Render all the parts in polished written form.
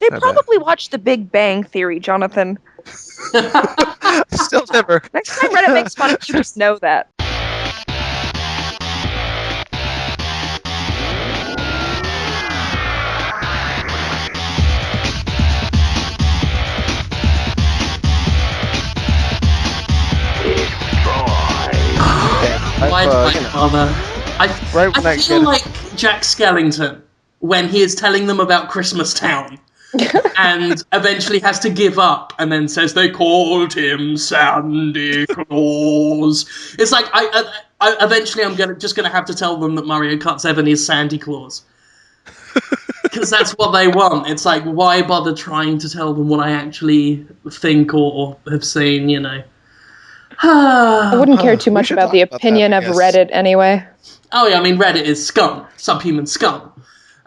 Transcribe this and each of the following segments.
They I bet. probably watched The Big Bang Theory, Jonathan. Still never. Next time Reddit makes fun of you, just know that. Why do I bother? I feel get like Jack Skellington when he is telling them about Christmas Town and eventually has to give up and then says they called him Sandy Claus. It's like I eventually I'm just gonna have to tell them that Mario Kart 7 is Sandy Claus. Because that's what they want. It's like, why bother trying to tell them what I actually think or have seen, you know? I wouldn't care too much about the opinion of Reddit anyway. Oh yeah, I mean Reddit is scum, subhuman scum.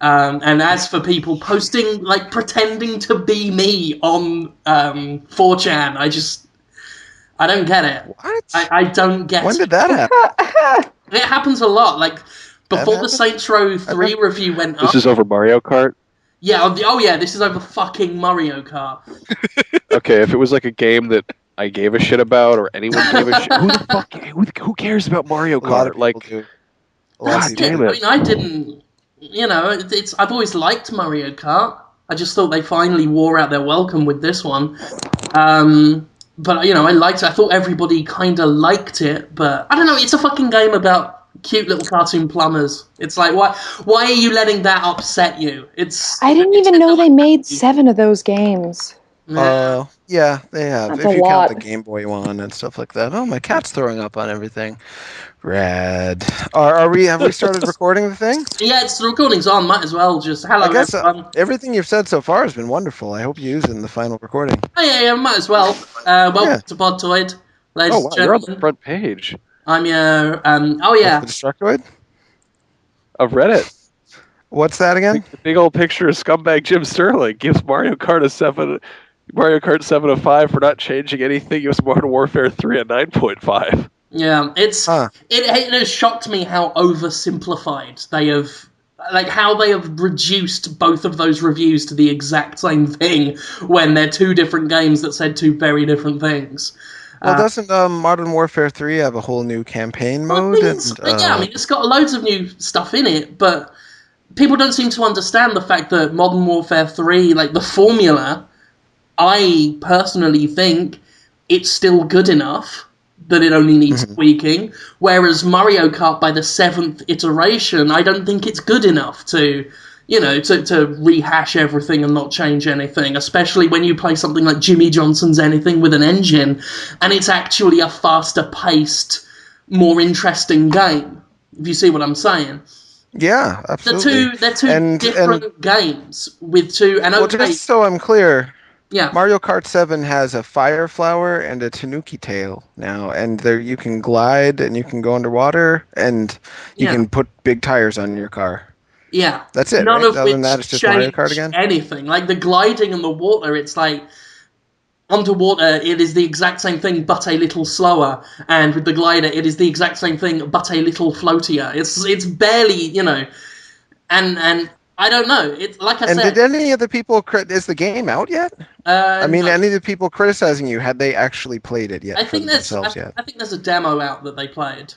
And as for people posting, like pretending to be me on 4chan, I don't get it. What? I don't get it. When did that happen? It happens a lot. Like before the Saints Row 3 review went up. This is over Mario Kart? Yeah, this is over fucking Mario Kart. Okay, if it was like a game that I gave a shit about or anyone gave a shit, who cares about Mario Kart? God damn it. I mean, I didn't, you know, I've always liked Mario Kart. I just thought they finally wore out their welcome with this one. But, you know, I thought everybody kind of liked it, but I don't know, it's a fucking game about cute little cartoon plumbers. It's like, why are you letting that upset you? I didn't even know they made 7 of those games. Yeah, they have. That's if you a lot. count the Game Boy one and stuff like that. Oh, my cat's throwing up on everything. Rad. Have we started recording the thing? Yeah, the recording's on. Might as well just hello. I guess everything you've said so far has been wonderful. I hope you use it in the final recording. Oh yeah, might as well. Welcome to Podtoid, ladies and wow, gentlemen. you're on the front page. I'm your oh yeah. The Destructoid? Of Reddit. What's that again? The big old picture of scumbag Jim Sterling gives Mario Kart 7 a 5 for not changing anything. Gives Modern Warfare 3 a 9.5. Yeah, it has shocked me how oversimplified they have, like how they have reduced both of those reviews to the exact same thing when they're two different games that said two very different things. Well, doesn't Modern Warfare 3 have a whole new campaign mode? Yeah, I mean, it's got loads of new stuff in it, but people don't seem to understand the fact that Modern Warfare 3, like the formula, I personally think it's still good enough that it only needs tweaking, whereas Mario Kart, by the 7th iteration, I don't think it's good enough to, you know, to rehash everything and not change anything, especially when you play something like Jimmy Johnson's Anything with an engine, and it's actually a faster-paced, more interesting game, if you see what I'm saying. Yeah, absolutely. They're two different games with two... And well, just so I'm clear... Yeah. Mario Kart 7 has a fire flower and a tanuki tail now, and there you can glide and you can go underwater and you can put big tires on your car. Yeah. That's it, None right? of Other than that, it's just Mario Kart again? Anything. Like the gliding in the water, it's like underwater, it is the exact same thing, but a little slower. And with the glider, it is the exact same thing, but a little floatier. It's barely, you know, and I don't know. It's like I said. And did any of the people is the game out yet? I mean, no. any of the people criticizing you, had they actually played it yet? I think there's a demo out that they played.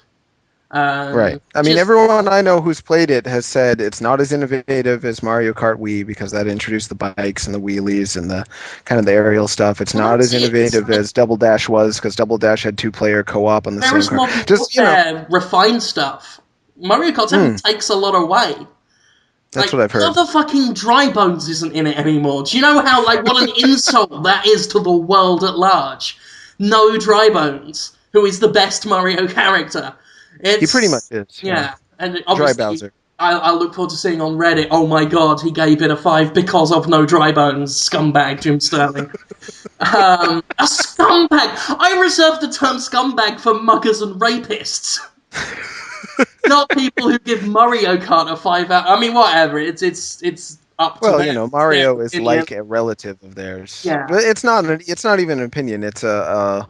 Right. I mean, everyone I know who's played it has said it's not as innovative as Mario Kart Wii because that introduced the bikes and the wheelies and the kind of the aerial stuff. It's not as innovative as Double Dash was because Double Dash had 2-player co-op on the same car. Just refined stuff. Mario Kart 7 takes a lot away. That's what I've heard. Other fucking Dry Bones isn't in it anymore. Do you know how, like, what an insult that is to the world at large? No Dry Bones, who is the best Mario character. He pretty much is. Yeah. And obviously, Dry Bowser. I look forward to seeing on Reddit, oh my god, he gave it a 5 because of no Dry Bones, scumbag Jim Sterling. A scumbag! I reserve the term scumbag for muggers and rapists. Not people who give Mario Kart a 5 out. I mean, whatever. It's up to them. Well, you know, Mario is like a relative of theirs. Yeah. But it's not even an opinion. It's a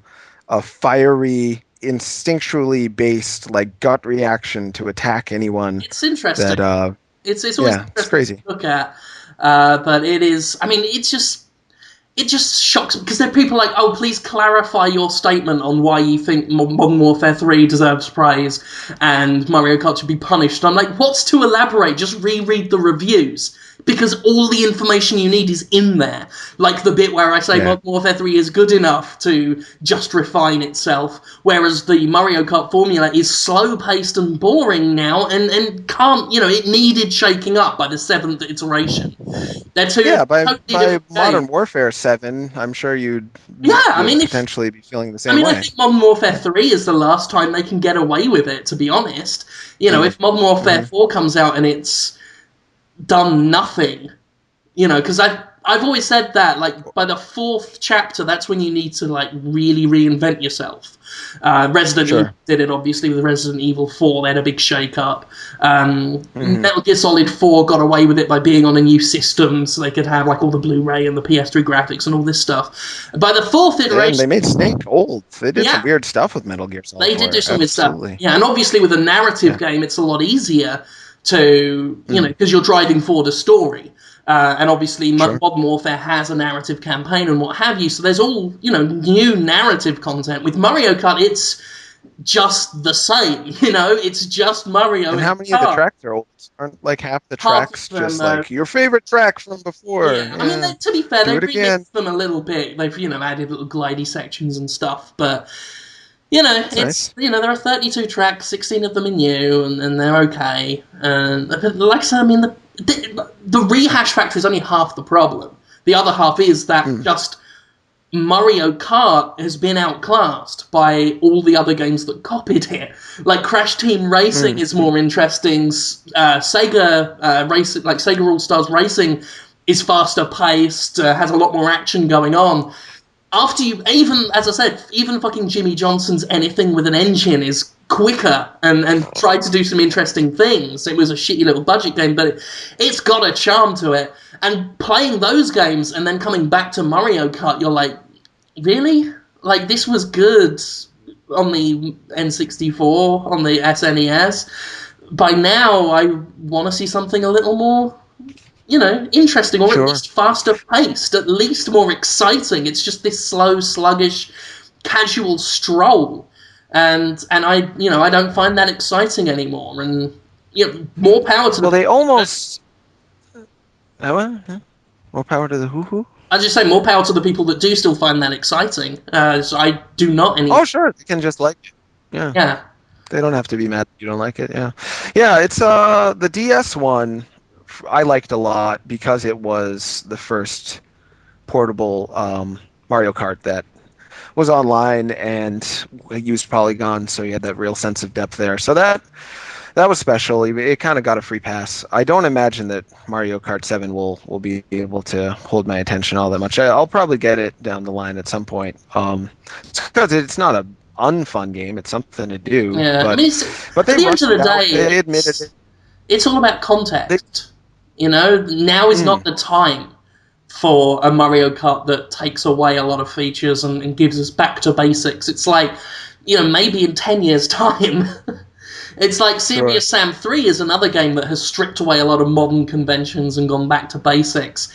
fiery, instinctually based, like, gut reaction to attack anyone. It's interesting. That, it's always it's crazy. to look at. But it is, I mean, it just shocks me, because there are people like, oh, please clarify your statement on why you think Modern Warfare 3 deserves praise and Mario Kart should be punished. I'm like, what's to elaborate? Just reread the reviews, because all the information you need is in there. Like the bit where I say Modern Warfare 3 is good enough to just refine itself, whereas the Mario Kart formula is slow-paced and boring now, and can't, it needed shaking up by the 7th iteration. They're two by totally Modern games. Warfare 7, I'm sure you'd potentially be feeling the same way. I think Modern Warfare 3 is the last time they can get away with it, to be honest. If Modern Warfare 4 comes out and it's done nothing, because I've always said that, like, by the 4th chapter, that's when you need to, like, really reinvent yourself. Resident Evil did it, obviously, with Resident Evil 4. They had a big shake-up. Metal Gear Solid 4 got away with it by being on a new system, so they could have, like, all the Blu-ray and the PS3 graphics and all this stuff. By the 4th iteration... they made Snake old. They did some weird stuff with Metal Gear Solid 4. They did do some weird stuff. Yeah, and obviously with a narrative game, it's a lot easier to, because you're driving forward a story. And obviously Modern Warfare has a narrative campaign and what have you, so there's all, new narrative content. With Mario Kart, it's just the same, it's just Mario. And how many of the tracks are old? Aren't like half the tracks just like your favorite track from before? Yeah. I mean, to be fair, they've remixed them a little bit. They've, added little glidey sections and stuff, but... it's nice. There are 32 tracks, 16 of them are new, and they're okay. And like I said, I mean, the rehash factor is only half the problem. The other half is that just Mario Kart has been outclassed by all the other games that copied it. Like Crash Team Racing is more interesting. Sega Racing, like Sega All Stars Racing, is faster paced, has a lot more action going on. After you, as I said, even fucking Jimmy Johnson's Anything with an Engine is quicker and tried to do some interesting things. It was a shitty little budget game, but it's got a charm to it. And playing those games and then coming back to Mario Kart, you're like, really? Like, this was good on the N64, on the SNES. By now, I want to see something a little more... interesting, or at least faster paced, at least more exciting. It's just this slow, sluggish, casual stroll, and I don't find that exciting anymore. And more power to they almost more power to the hoo-hoo. I just say more power to the people that do still find that exciting. So I do not anymore. Oh, sure, they can just like it. Yeah. They don't have to be mad that you don't like it. Yeah. It's the DS one. I liked a lot because it was the first portable Mario Kart that was online and used Polygon, so you had that real sense of depth there. So that was special. It kind of got a free pass. I don't imagine that Mario Kart 7 will be able to hold my attention all that much. I'll probably get it down the line at some point. Because it's not a unfun game. It's something to do. Yeah, but at the end of the day, they admitted it. It's all about context. Now is not the time for a Mario Kart that takes away a lot of features and gives us back to basics. It's like, maybe in 10 years' time. It's like Serious Sam 3 is another game that has stripped away a lot of modern conventions and gone back to basics.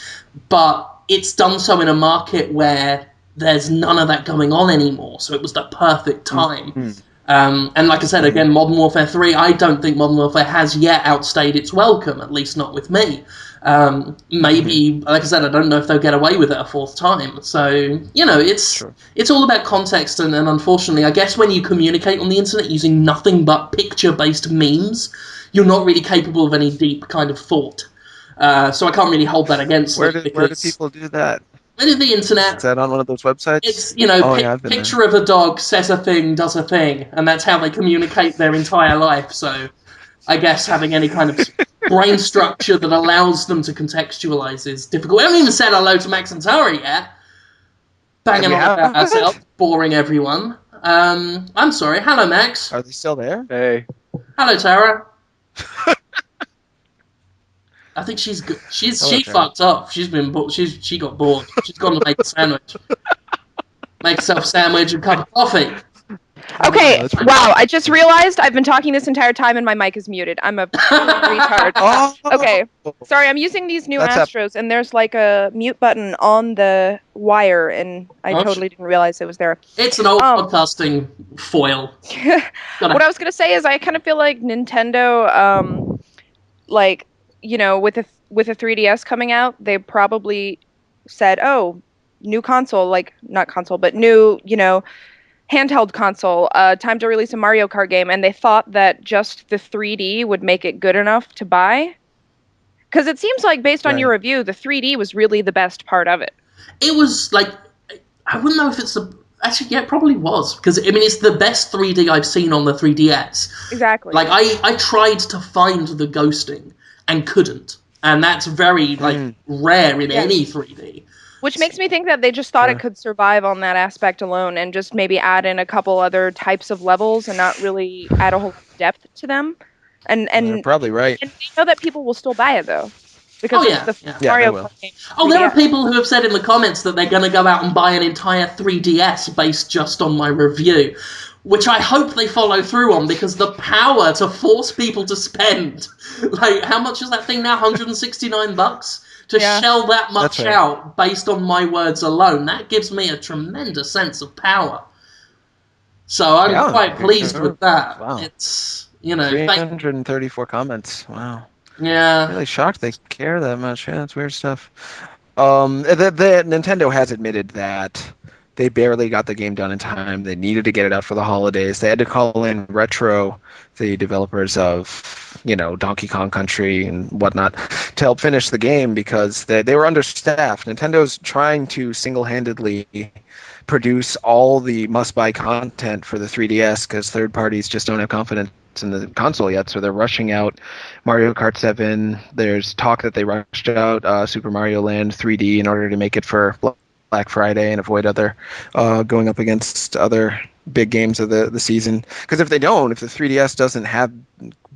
But it's done so in a market where there's none of that going on anymore. So it was the perfect time. And like I said, again, Modern Warfare 3, I don't think Modern Warfare has yet outstayed its welcome, at least not with me. Maybe, like I said, I don't know if they'll get away with it a 4th time. So, it's all about context, and unfortunately, I guess when you communicate on the internet using nothing but picture-based memes, you're not really capable of any deep kind of thought. So I can't really hold that against them. Where do people do that? The internet. Is that on one of those websites? It's, picture of a dog says a thing, does a thing, and that's how they communicate their entire life. So I guess having any kind of brain structure that allows them to contextualize is difficult. We haven't even said hello to Max and Tara yet. Banging on about ourselves, boring everyone. I'm sorry. Hello, Max. Are they still there? Hey. Hello, Tara. I think she's good. She fucked up. She got bored. She's gone to make a sandwich. Make herself a sandwich and a cup of coffee. Okay, that's pretty wow, I just realized I've been talking this entire time and my mic is muted. I'm a retard. Oh, Okay, sorry, I'm using these new That's Astros, and there's like a mute button on the wire, and I Oh, totally didn't realize it was there. It's an old podcasting foil. What I was gonna say is I kind of feel like Nintendo, like, you know, with a 3DS coming out, they probably said, "Oh, new console, like not console, but new, you know, handheld console, time to release a Mario Kart game," and they thought that just the 3D would make it good enough to buy. Because it seems like, based on your Right. review, the 3D was really the best part of it. It was like, I wouldn't know if it's the. Actually, yeah, it probably was. Because, I mean, it's the best 3D I've seen on the 3DS. Exactly. Like, I tried to find the ghosting and couldn't. And that's very, like, rare in any 3D. Which makes me think that they just thought it could survive on that aspect alone, and just maybe add in a couple other types of levels and not really add a whole depth to them. And You're probably right. And they know that people will still buy it, though. Because it's the Mario Kart game. Oh, there are people who have said in the comments that they're going to go out and buy an entire 3DS based just on my review, which I hope they follow through on, because the power to force people to spend, like, how much is that thing now? $169? To shell that much out based on my words alone, that gives me a tremendous sense of power. So I'm quite pleased with that. Wow. It's, you know... 334 comments. Wow. Yeah. I'm really shocked they care that much. Yeah, that's weird stuff. The Nintendo has admitted that they barely got the game done in time. They needed to get it out for the holidays. They had to call in Retro, the developers of, you know, Donkey Kong Country and whatnot, to help finish the game because they were understaffed. Nintendo's trying to single-handedly produce all the must-buy content for the 3DS because third parties just don't have confidence in the console yet, so they're rushing out Mario Kart 7. There's talk that they rushed out Super Mario Land 3D in order to make it for Black Friday and avoid other going up against other big games of the season. Because if the 3DS doesn't have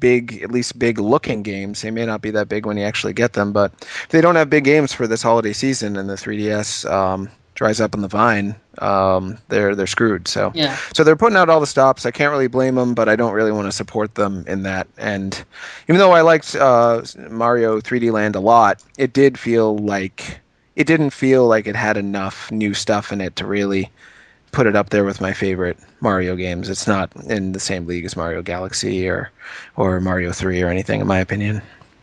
at least big looking games, they may not be that big when you actually get them, but if they don't have big games for this holiday season and the 3DS dries up on the vine, they're screwed. So they're putting out all the stops. I can't really blame them, but I don't really want to support them in that. And even though I liked Mario 3D Land a lot, it didn't feel like it had enough new stuff in it to really put it up there with my favorite Mario games. It's not in the same league as Mario Galaxy or Mario 3 or anything, in my opinion.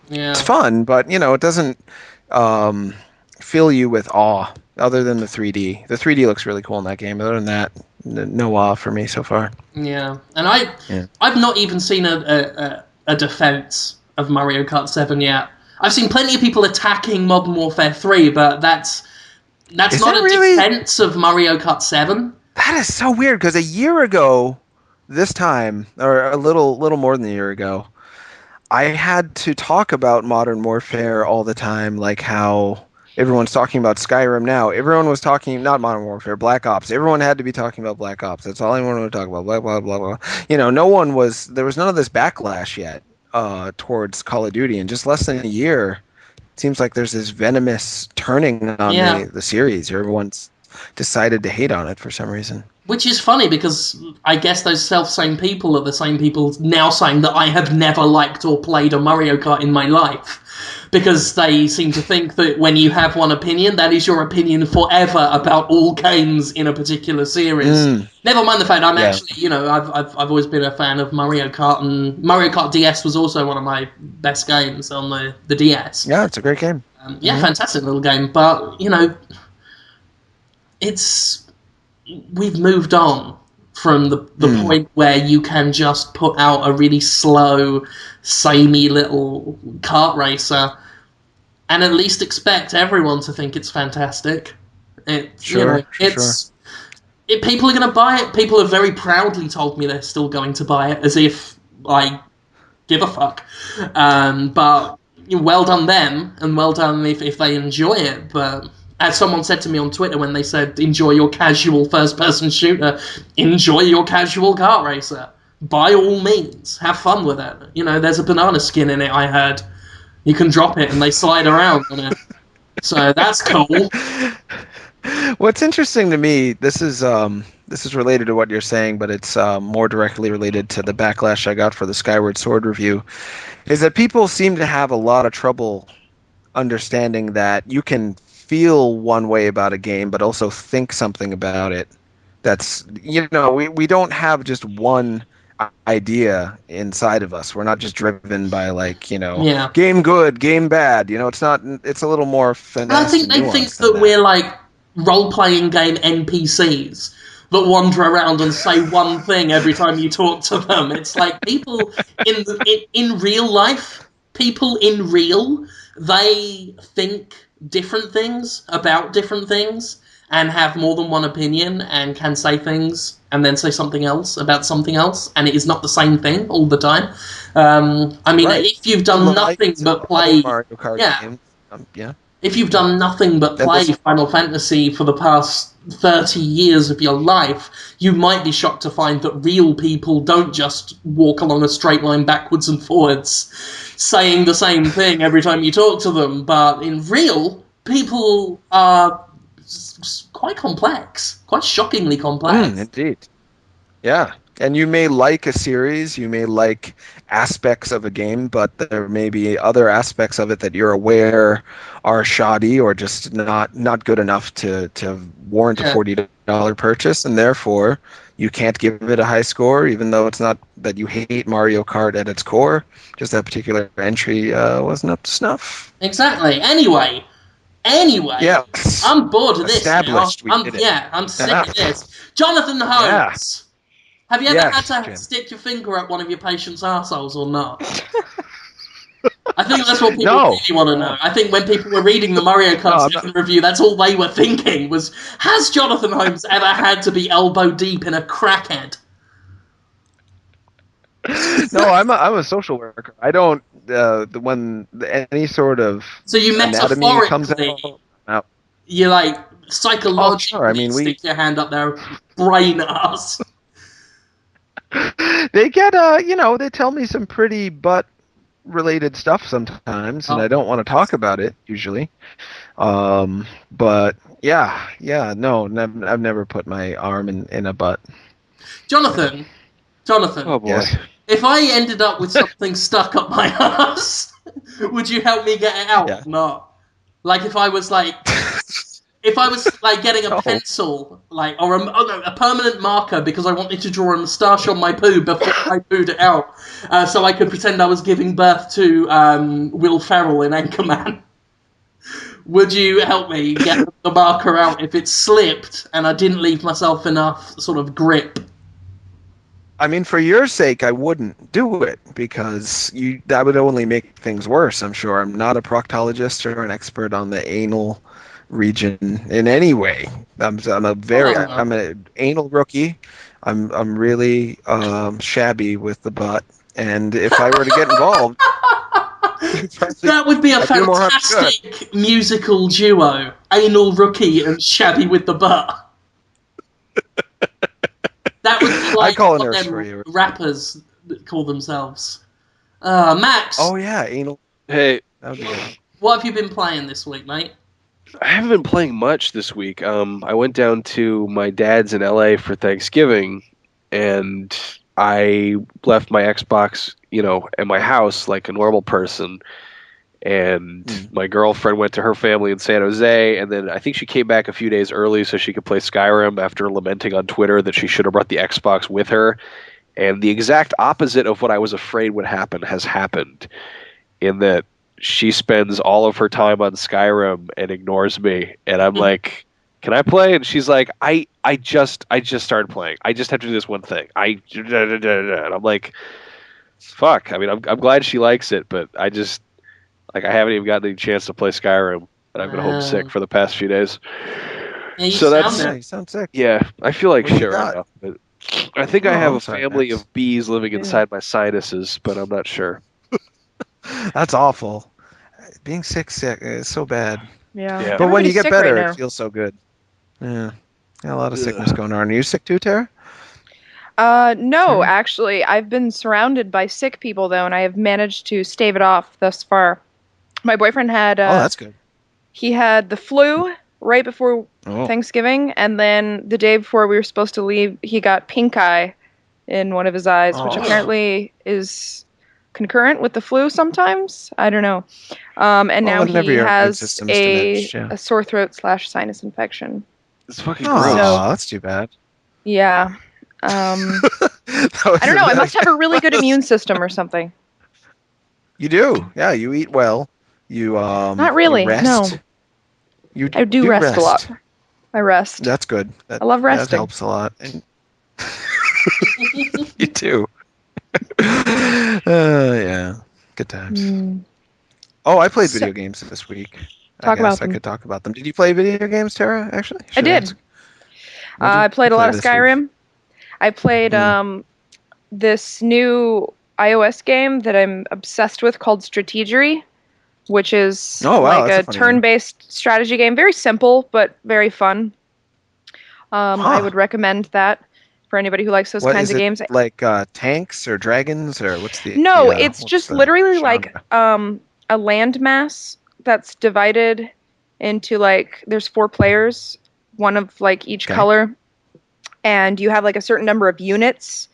Yeah. It's fun, but, you know, it doesn't fill you with awe. Other than the 3D. The 3D looks really cool in that game. Other than that, no awe for me so far. Yeah, and I've not even seen a defense of Mario Kart 7 yet. I've seen plenty of people attacking Modern Warfare 3, but that's not a defense of Mario Kart 7. That is so weird, because a year ago, this time, or a little more than a year ago, I had to talk about Modern Warfare all the time, like how everyone's talking about Skyrim now. Everyone was talking, not Modern Warfare, Black Ops. Everyone had to be talking about Black Ops. That's all anyone wanted to talk about. Blah, blah, blah, blah. You know, there was none of this backlash yet towards Call of Duty. In just less than a year, it seems like there's this venomous turning on the series. Everyone's decided to hate on it for some reason. Which is funny, because I guess those self-same people are the same people now saying that I have never liked or played a Mario Kart in my life. Because they seem to think that when you have one opinion, that is your opinion forever about all games in a particular series. Never mind the fact I'm actually, you know, I've always been a fan of Mario Kart, and Mario Kart DS was also one of my best games on the DS. Yeah, it's a great game. Fantastic little game, but, you know, we've moved on from the point where you can just put out a really slow, samey little kart racer and at least expect everyone to think it's fantastic. People are going to buy it. People have very proudly told me they're still going to buy it, as if I give a fuck. But well done them, and well done if they enjoy it, but... As someone said to me on Twitter when they said, enjoy your casual first-person shooter, enjoy your casual kart racer. By all means, have fun with it. You know, there's a banana skin in it, I heard. You can drop it and they slide around on it. So that's cool. What's interesting to me, this is this is related to what you're saying, but it's more directly related to the backlash I got for the Skyward Sword review, is that people seem to have a lot of trouble understanding that you can feel one way about a game, but also think something about it. That's, we don't have just one idea inside of us. We're not just driven by Yeah. game good, game bad. It's not. It's a little more finesse. And I think they think that we're like role-playing game NPCs that wander around and say one thing every time you talk to them. It's like people in real life, they think different things about different things and have more than one opinion and can say things and then say something else about something else, and it is not the same thing all the time. I mean, Right. if you've done nothing but play Mario Kart games, if you've done nothing but play Final Fantasy for the past 30 years of your life, you might be shocked to find that real people don't just walk along a straight line backwards and forwards, saying the same thing every time you talk to them. But in real, people are quite complex, quite shockingly complex. Indeed. Yeah. And you may like a series, you may like aspects of a game, but there may be other aspects of it that you're aware are shoddy or just not good enough to warrant a $40 purchase, and therefore you can't give it a high score, even though it's not that you hate Mario Kart at its core. Just that particular entry wasn't up to snuff. Exactly. Anyway, yes. I'm bored of this Established now. we did it. I'm sick of this. Jonathan Holmes. Yeah. Have you ever had to Jim. stick your finger up one of your patients' arseholes or not? I think that's what people really want to know. I think when people were reading the Mario Kart review, that's all they were thinking was, has Jonathan Holmes ever had to be elbow deep in a crackhead? No, I'm a social worker. I don't, when any sort of so you anatomy comes out. You like psychologically I mean, stick your hand up their brain ass. They get, they tell me some pretty butt-related stuff sometimes, and I don't want to talk about it, usually. But, no, I've never put my arm in a butt. Jonathan. Oh, boy. Yes. If I ended up with something stuck up my ass, would you help me get it out or not? Like, if I was getting a pencil, or a permanent marker because I wanted to draw a moustache on my poo before I pooed it out, so I could pretend I was giving birth to Will Ferrell in Anchorman. Would you help me get the marker out if it slipped and I didn't leave myself enough sort of grip? I mean, for your sake, I wouldn't do it because that would only make things worse, I'm sure. I'm not a proctologist or an expert on the anal region in any way. I'm an anal rookie. I'm really shabby with the butt, and if I were to get involved, that would be a fantastic musical duo: anal rookie and shabby with the butt. That would be like I call a what nurse them for you. rappers call themselves. Max. Oh yeah, anal. Hey, that would be good. What have you been playing this week, mate? I haven't been playing much this week. I went down to my dad's in LA for Thanksgiving, and I left my Xbox, at my house like a normal person. And my girlfriend went to her family in San Jose, and then I think she came back a few days early so she could play Skyrim after lamenting on Twitter that she should have brought the Xbox with her. And the exact opposite of what I was afraid would happen has happened, in that she spends all of her time on Skyrim and ignores me, and I'm like, can I play? And she's like, I just started playing. I just have to do this one thing. And I'm like, fuck. I mean, I'm glad she likes it, but I haven't even gotten any chance to play Skyrim, and I've been homesick for the past few days. Yeah, you sound sick. Yeah, I feel like What do shit you right got? now. But I think I have I'm a sorry, family Max. of bees living inside my sinuses, but I'm not sure. That's awful. Being sick is so bad. Yeah. But when you get sick better, right now. it feels so good. Yeah. A lot of sickness going on. Are you sick too, Tara? No, actually, I've been surrounded by sick people though, and I have managed to stave it off thus far. My boyfriend had Oh, that's good. he had the flu, right before Oh. Thanksgiving, and then the day before we were supposed to leave, he got pink eye in one of his eyes, which Oh. apparently is concurrent with the flu sometimes. I don't know. And now whenever he your immune has system's diminished, yeah. a sore throat / sinus infection. It's fucking Oh, gross. So- that's too bad. Yeah. I don't know. I must have a really good immune system or something. You do, yeah. You eat well. You Not really, you rest. no. You I do rest a lot. I rest. That's good. I love That resting. helps a lot. And you too. Yeah, good times. Mm. Oh, I played So- video games this week. Talk I guess about I them. could talk about them. Did you play video games, Tara? Actually, I Should did. ask. What'd you I played a play lot of this week? Skyrim. I played this new iOS game that I'm obsessed with called Strategery, which is Oh, wow, like that's a a funny turn-based strategy game. Very simple, but very fun. I Huh. would recommend that for anybody who likes those What kinds is of it games. like? Tanks or dragons or what's the? No, it's what's just the literally genre? like a landmass that's divided into like there's 4 players, one of like each Okay. color, and you have like a certain number of units.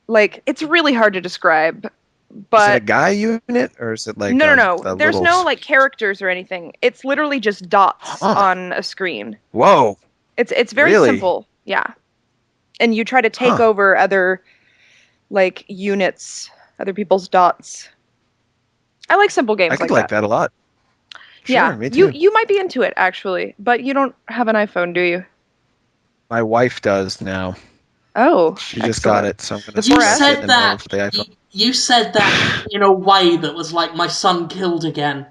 Like it's really hard to describe, Is it a but guy unit or is it like no. a There's little... no like characters or anything. It's literally just dots Huh. on a screen. Whoa. It's very Really? simple, yeah. And you try to take Huh. over other like units, other people's dots. I like simple games I could like like that a lot. Sure, Yeah, me too. you might be into it actually, but you don't have an iPhone, do you? My wife does now. Oh, She just got excellent. it, so I'm going The to You 4S? said the that. the iPhone. You said that in a way that was like my son killed again.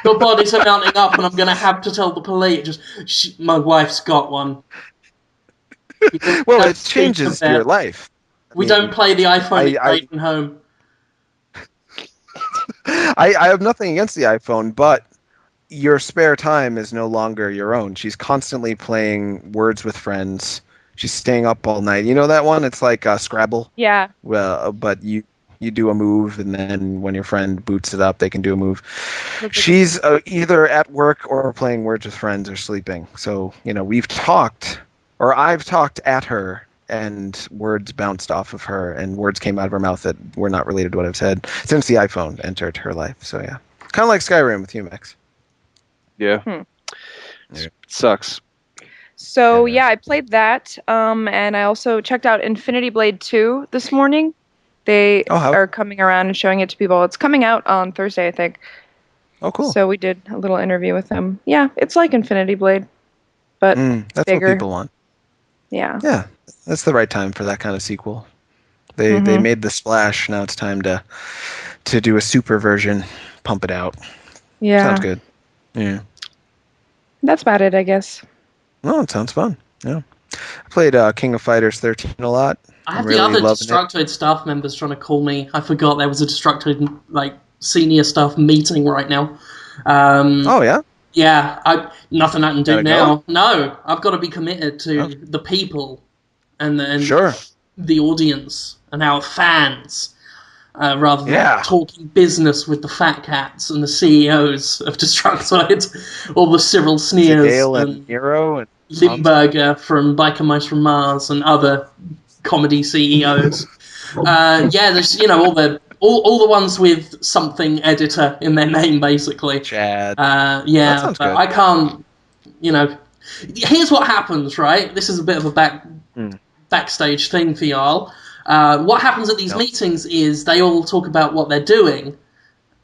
The bodies are mounting up, and I'm going to have to tell the police. My wife's got one. Well, Don't it speak changes of your that. life. We don't play the iPhone at I- Drayton home. I have nothing against the iPhone, but your spare time is no longer your own. She's constantly playing Words with Friends. She's staying up all night. You know that one? It's like Scrabble. Yeah. Well, but you do a move, and then when your friend boots it up, they can do a move. She's either at work or playing Words with Friends or sleeping. So, we've talked, or I've talked at her, and words bounced off of her, and words came out of her mouth that were not related to what I've said since the iPhone entered her life. So, yeah. Kind of like Skyrim with you, Max. Yeah. Yeah. Sucks. So Yeah. yeah, I played that, and I also checked out Infinity Blade 2 this morning. They are coming around and showing it to people. It's coming out on Thursday, I think. Oh, cool. So we did a little interview with them. Yeah, it's like Infinity Blade, but That's bigger. what people want. Yeah. Yeah, that's the right time for that kind of sequel. They made the splash. Now it's time to do a super version, pump it out. Yeah. Sounds good. Yeah. That's about it, I guess. No, it sounds fun. Yeah. I played King of Fighters 13 a lot. I have I'm the really other loving it. Destructoid staff members trying to call me. I forgot there was a Destructoid senior staff meeting right now. Oh, yeah? Yeah, nothing I can do Gotta now. go? No, I've got to be committed to Okay. the people and Sure. the audience and our fans, rather than Yeah. talking business with the fat cats and the CEOs of Destructoid, or the Cyril Sneers Dale and Nero and Limburger from Biker Mice from Mars and other comedy CEOs. There's all the ones with something editor in their name, basically. Chad. That sounds but good. I can't. Here's what happens, right? This is a bit of a backstage thing for y'all. What happens at these meetings is they all talk about what they're doing,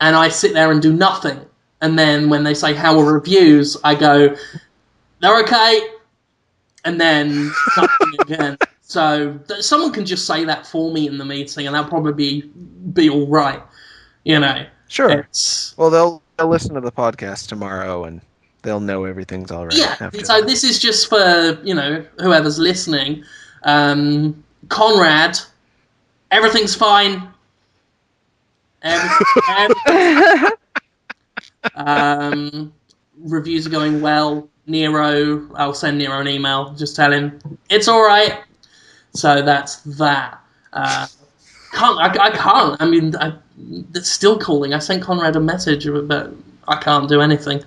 and I sit there and do nothing. And then when they say how are reviews, I go, they're okay, and then nothing again. So someone can just say that for me in the meeting, and that'll probably be all right. Sure. Well, they'll listen to the podcast tomorrow, and they'll know everything's all right. Yeah. After So that. this is just for whoever's listening. Conrad, everything's fine. Reviews are going well. Nero, I'll send Nero an email. Just tell him it's all right. So that's that. I can't. I mean, they're still calling. I sent Conrad a message, but I can't do anything.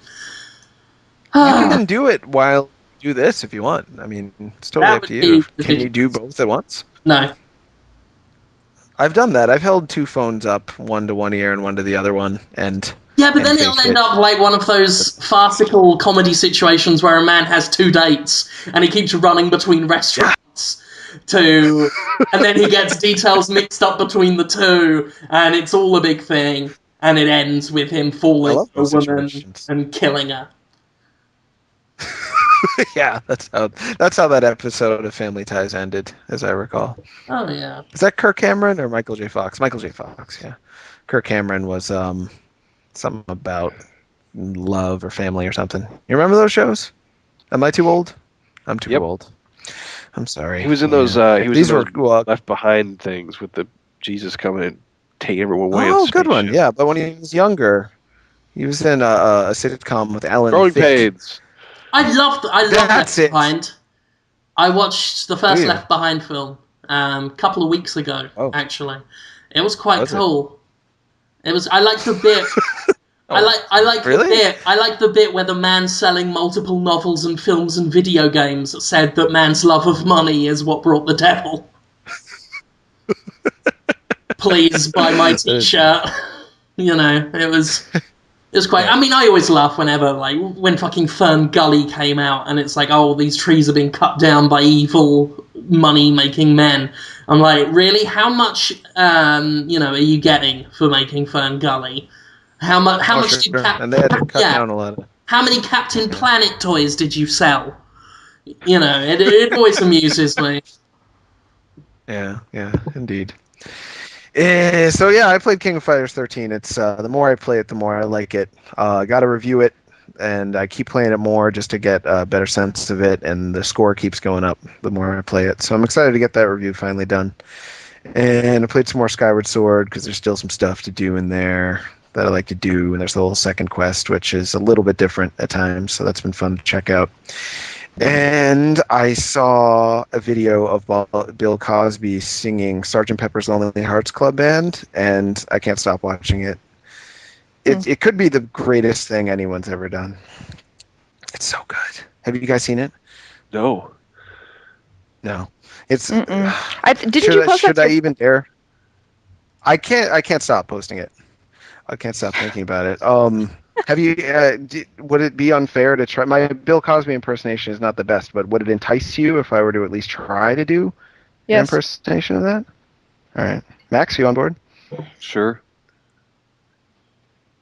You can do it while you do this if you want. I mean, it's totally That up would to you. be Can you do both at once? No. I've done that. I've held two phones up, one to one ear and one to the other one, and Yeah, but then it'll faced end up like one of those farcical comedy situations where a man has 2 dates and he keeps running between restaurants and then he gets details mixed up between the two, and it's all a big thing, and it ends with him falling for a woman and killing her. Yeah, that's how that episode of Family Ties ended, as I recall. Oh yeah. Is that Kirk Cameron or Michael J. Fox? Michael J. Fox, yeah. Kirk Cameron was something about love or family or something. You remember those shows? Am I too old? I'm too old. I'm sorry. He was in those. These were Left Behind things with the Jesus coming and taking everyone away. Oh, good one. Yeah, but when he was younger, he was in a sitcom with Alan Growing Thicke. Pains. I love Left Behind. I watched the first Left Behind film a couple of weeks ago. Actually, it was quite cool. It was. I liked the bit. I like the bit. I like the bit where the man selling multiple novels and films and video games said that man's love of money is what brought the devil. Please buy my T-shirt. It was quite. I mean, I always laugh whenever, like, when fucking Fern Gully came out, and it's like, oh, these trees are being cut down by evil money-making men. I'm like, really? How much, are you getting for making Fern Gully? How much? How much did and they had to cut down a lot. How many Captain Planet toys did you sell? It always amuses me. Yeah, indeed. So yeah, I played King of Fighters 13. It's the more I play it, the more I like it. I got to review it, and I keep playing it more just to get a better sense of it, and the score keeps going up the more I play it. So I'm excited to get that review finally done. And I played some more Skyward Sword because there's still some stuff to do in there that I like to do, and there's the whole second quest, which is a little bit different at times, so that's been fun to check out. And I saw a video of Bill Cosby singing Sgt. Pepper's Lonely Hearts Club Band, and I can't stop watching it. It could be the greatest thing anyone's ever done. It's so good. Have you guys seen it? No. It's. Didn't you post should I even dare? I can't stop posting it. I can't stop thinking about it. Have you? Would it be unfair to try? My Bill Cosby impersonation is not the best, but would it entice you if I were to at least try to do an impersonation of that? All right, Max, you on board? Sure.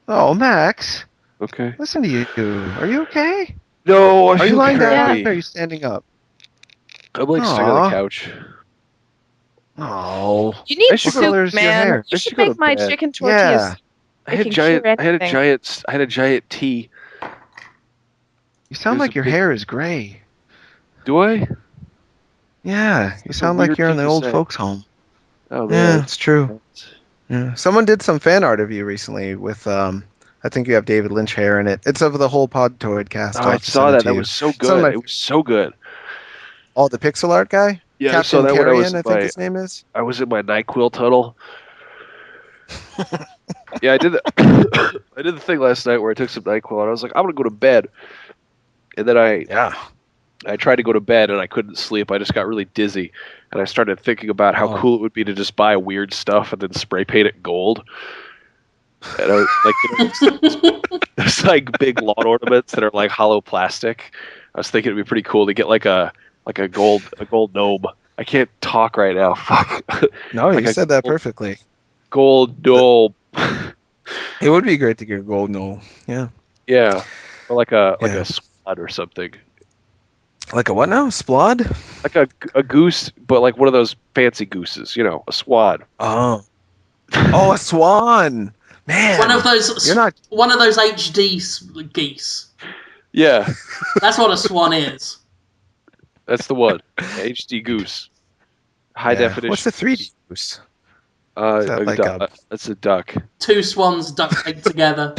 Oh, Max. Okay. Listen to you. Are you okay? No. Are you lying down or are you standing up? I'm like sitting on the couch. Oh. You need soup, man. You should make my chicken tortillas. Yeah. I had a giant tea. You sound like your hair is gray. Do I? Yeah, you sound like you're in the old folks' home. Oh, man. Yeah, it's true. Yeah. Someone did some fan art of you recently with, I think you have David Lynch hair in it. It's of the whole Podtoid cast. Oh, I saw that. That was so good. It was so good. Oh, the pixel art guy? Yeah, Captain I saw that Carrion, when I think his name is. I was in my NyQuil tunnel. Yeah, I did the I did the thing last night where I took some NyQuil and I was like, I'm gonna go to bed. And then I tried to go to bed and I couldn't sleep. I just got really dizzy, and I started thinking about how cool it would be to just buy weird stuff and then spray paint it gold. And I was like, there's like big lawn ornaments that are like hollow plastic. I was thinking it'd be pretty cool to get like a gold gnome. I can't talk right now. Fuck. No, you said that perfectly. Gold gnome. It would be great to get a gold gnome. Yeah. Yeah. Or like a splod or something. Like a what now? Splod? Like a goose, but like one of those fancy gooses, a swan. Oh, a swan. Man. One of those HD geese. Yeah. That's what a swan is. That's the one. HD goose. High definition. What's the 3D goose? That's a duck. 2 swans duck together.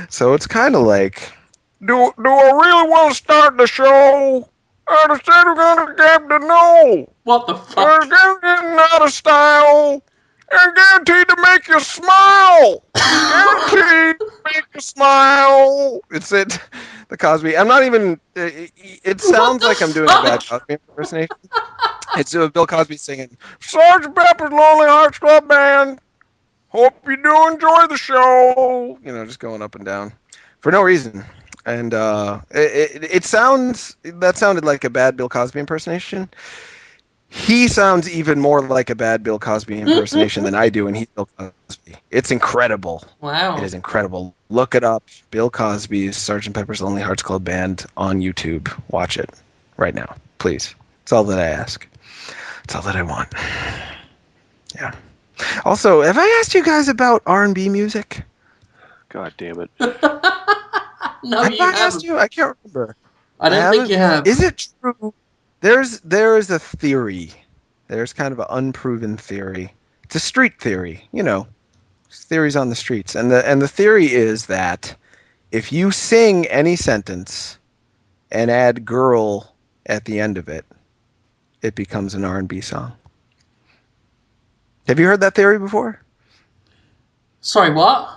So it's kind of like, do I really want to start the show? I just said we're gonna get to know. What the fuck? We're getting out of style, I'm guaranteed to make you smile. Guaranteed to make you smile. It's it. The Cosby. I'm not even. It sounds like I'm doing a bad Cosby impersonation. It's Bill Cosby singing Sergeant Pepper's Lonely Hearts Club Band. Hope you do enjoy the show. You know, just going up and down for no reason. And it sounded like a bad Bill Cosby impersonation. He sounds even more like a bad Bill Cosby impersonation than I do, and he's Bill Cosby. It's incredible. Wow. It is incredible. Look it up. Bill Cosby's Sgt. Pepper's Lonely Hearts Club Band on YouTube. Watch it right now, please. It's all that I ask. It's all that I want. Yeah. Also, have I asked you guys about R&B music? God damn it. No, have you I haven't. asked you? I can't remember. I don't think you have. Is it true? There is a theory. There's kind of an unproven theory. It's a street theory, you know. It's theories on the streets. And the theory is that if you sing any sentence and add girl at the end of it, it becomes an R&B song. Have you heard that theory before? Sorry, what?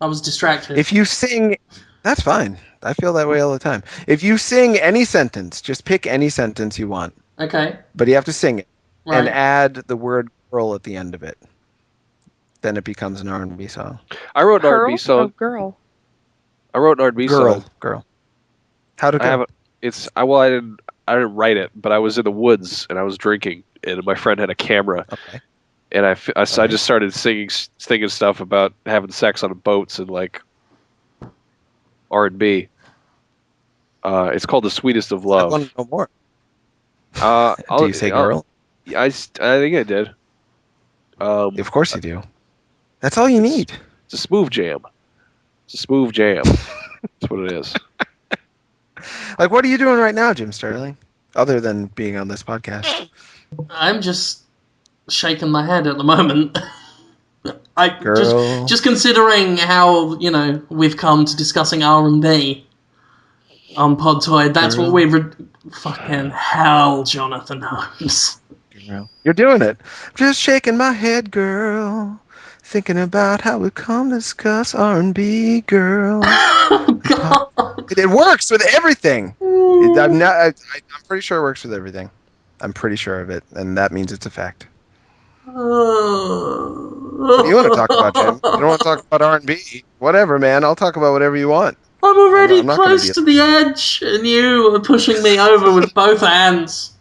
I was distracted. If you sing, that's fine. I feel that way all the time. If you sing any sentence, just pick any sentence you want. Okay. But you have to sing it and Right. add the word girl at the end of it. Then it becomes an R&B song. I wrote an Pearl? R&B song. Oh, girl. I wrote an R&B song. Girl. How'd it I go? haven't. It's I didn't write it, but I was in the woods and I was drinking, and my friend had a camera, Okay. and I just started singing stuff about having sex on boats and like R&B. It's called "The Sweetest of I Love." want to know more. Do you say girl? I think I did. Of course you do. That's all you need. It's a smooth jam. That's what it is. Like, what are you doing right now, Jim Sterling? Other than being on this podcast. I'm just shaking my head at the moment. Girl. Just considering how, we've come to discussing R&B on Podtoid. That's Girl. what we've... Fucking hell, Jonathan Holmes. Girl. You're doing it. Just shaking my head, girl. Thinking about how we come to discuss R&B, girl. Oh, God. It works with everything. I'm pretty sure it works with everything. I'm pretty sure of it, and that means it's a fact. What do you want to talk about, Jim? You don't want to talk about R&B? Whatever, man. I'll talk about whatever you want. I'm already I'm not gonna close be- to the edge, and you are pushing me over with both hands.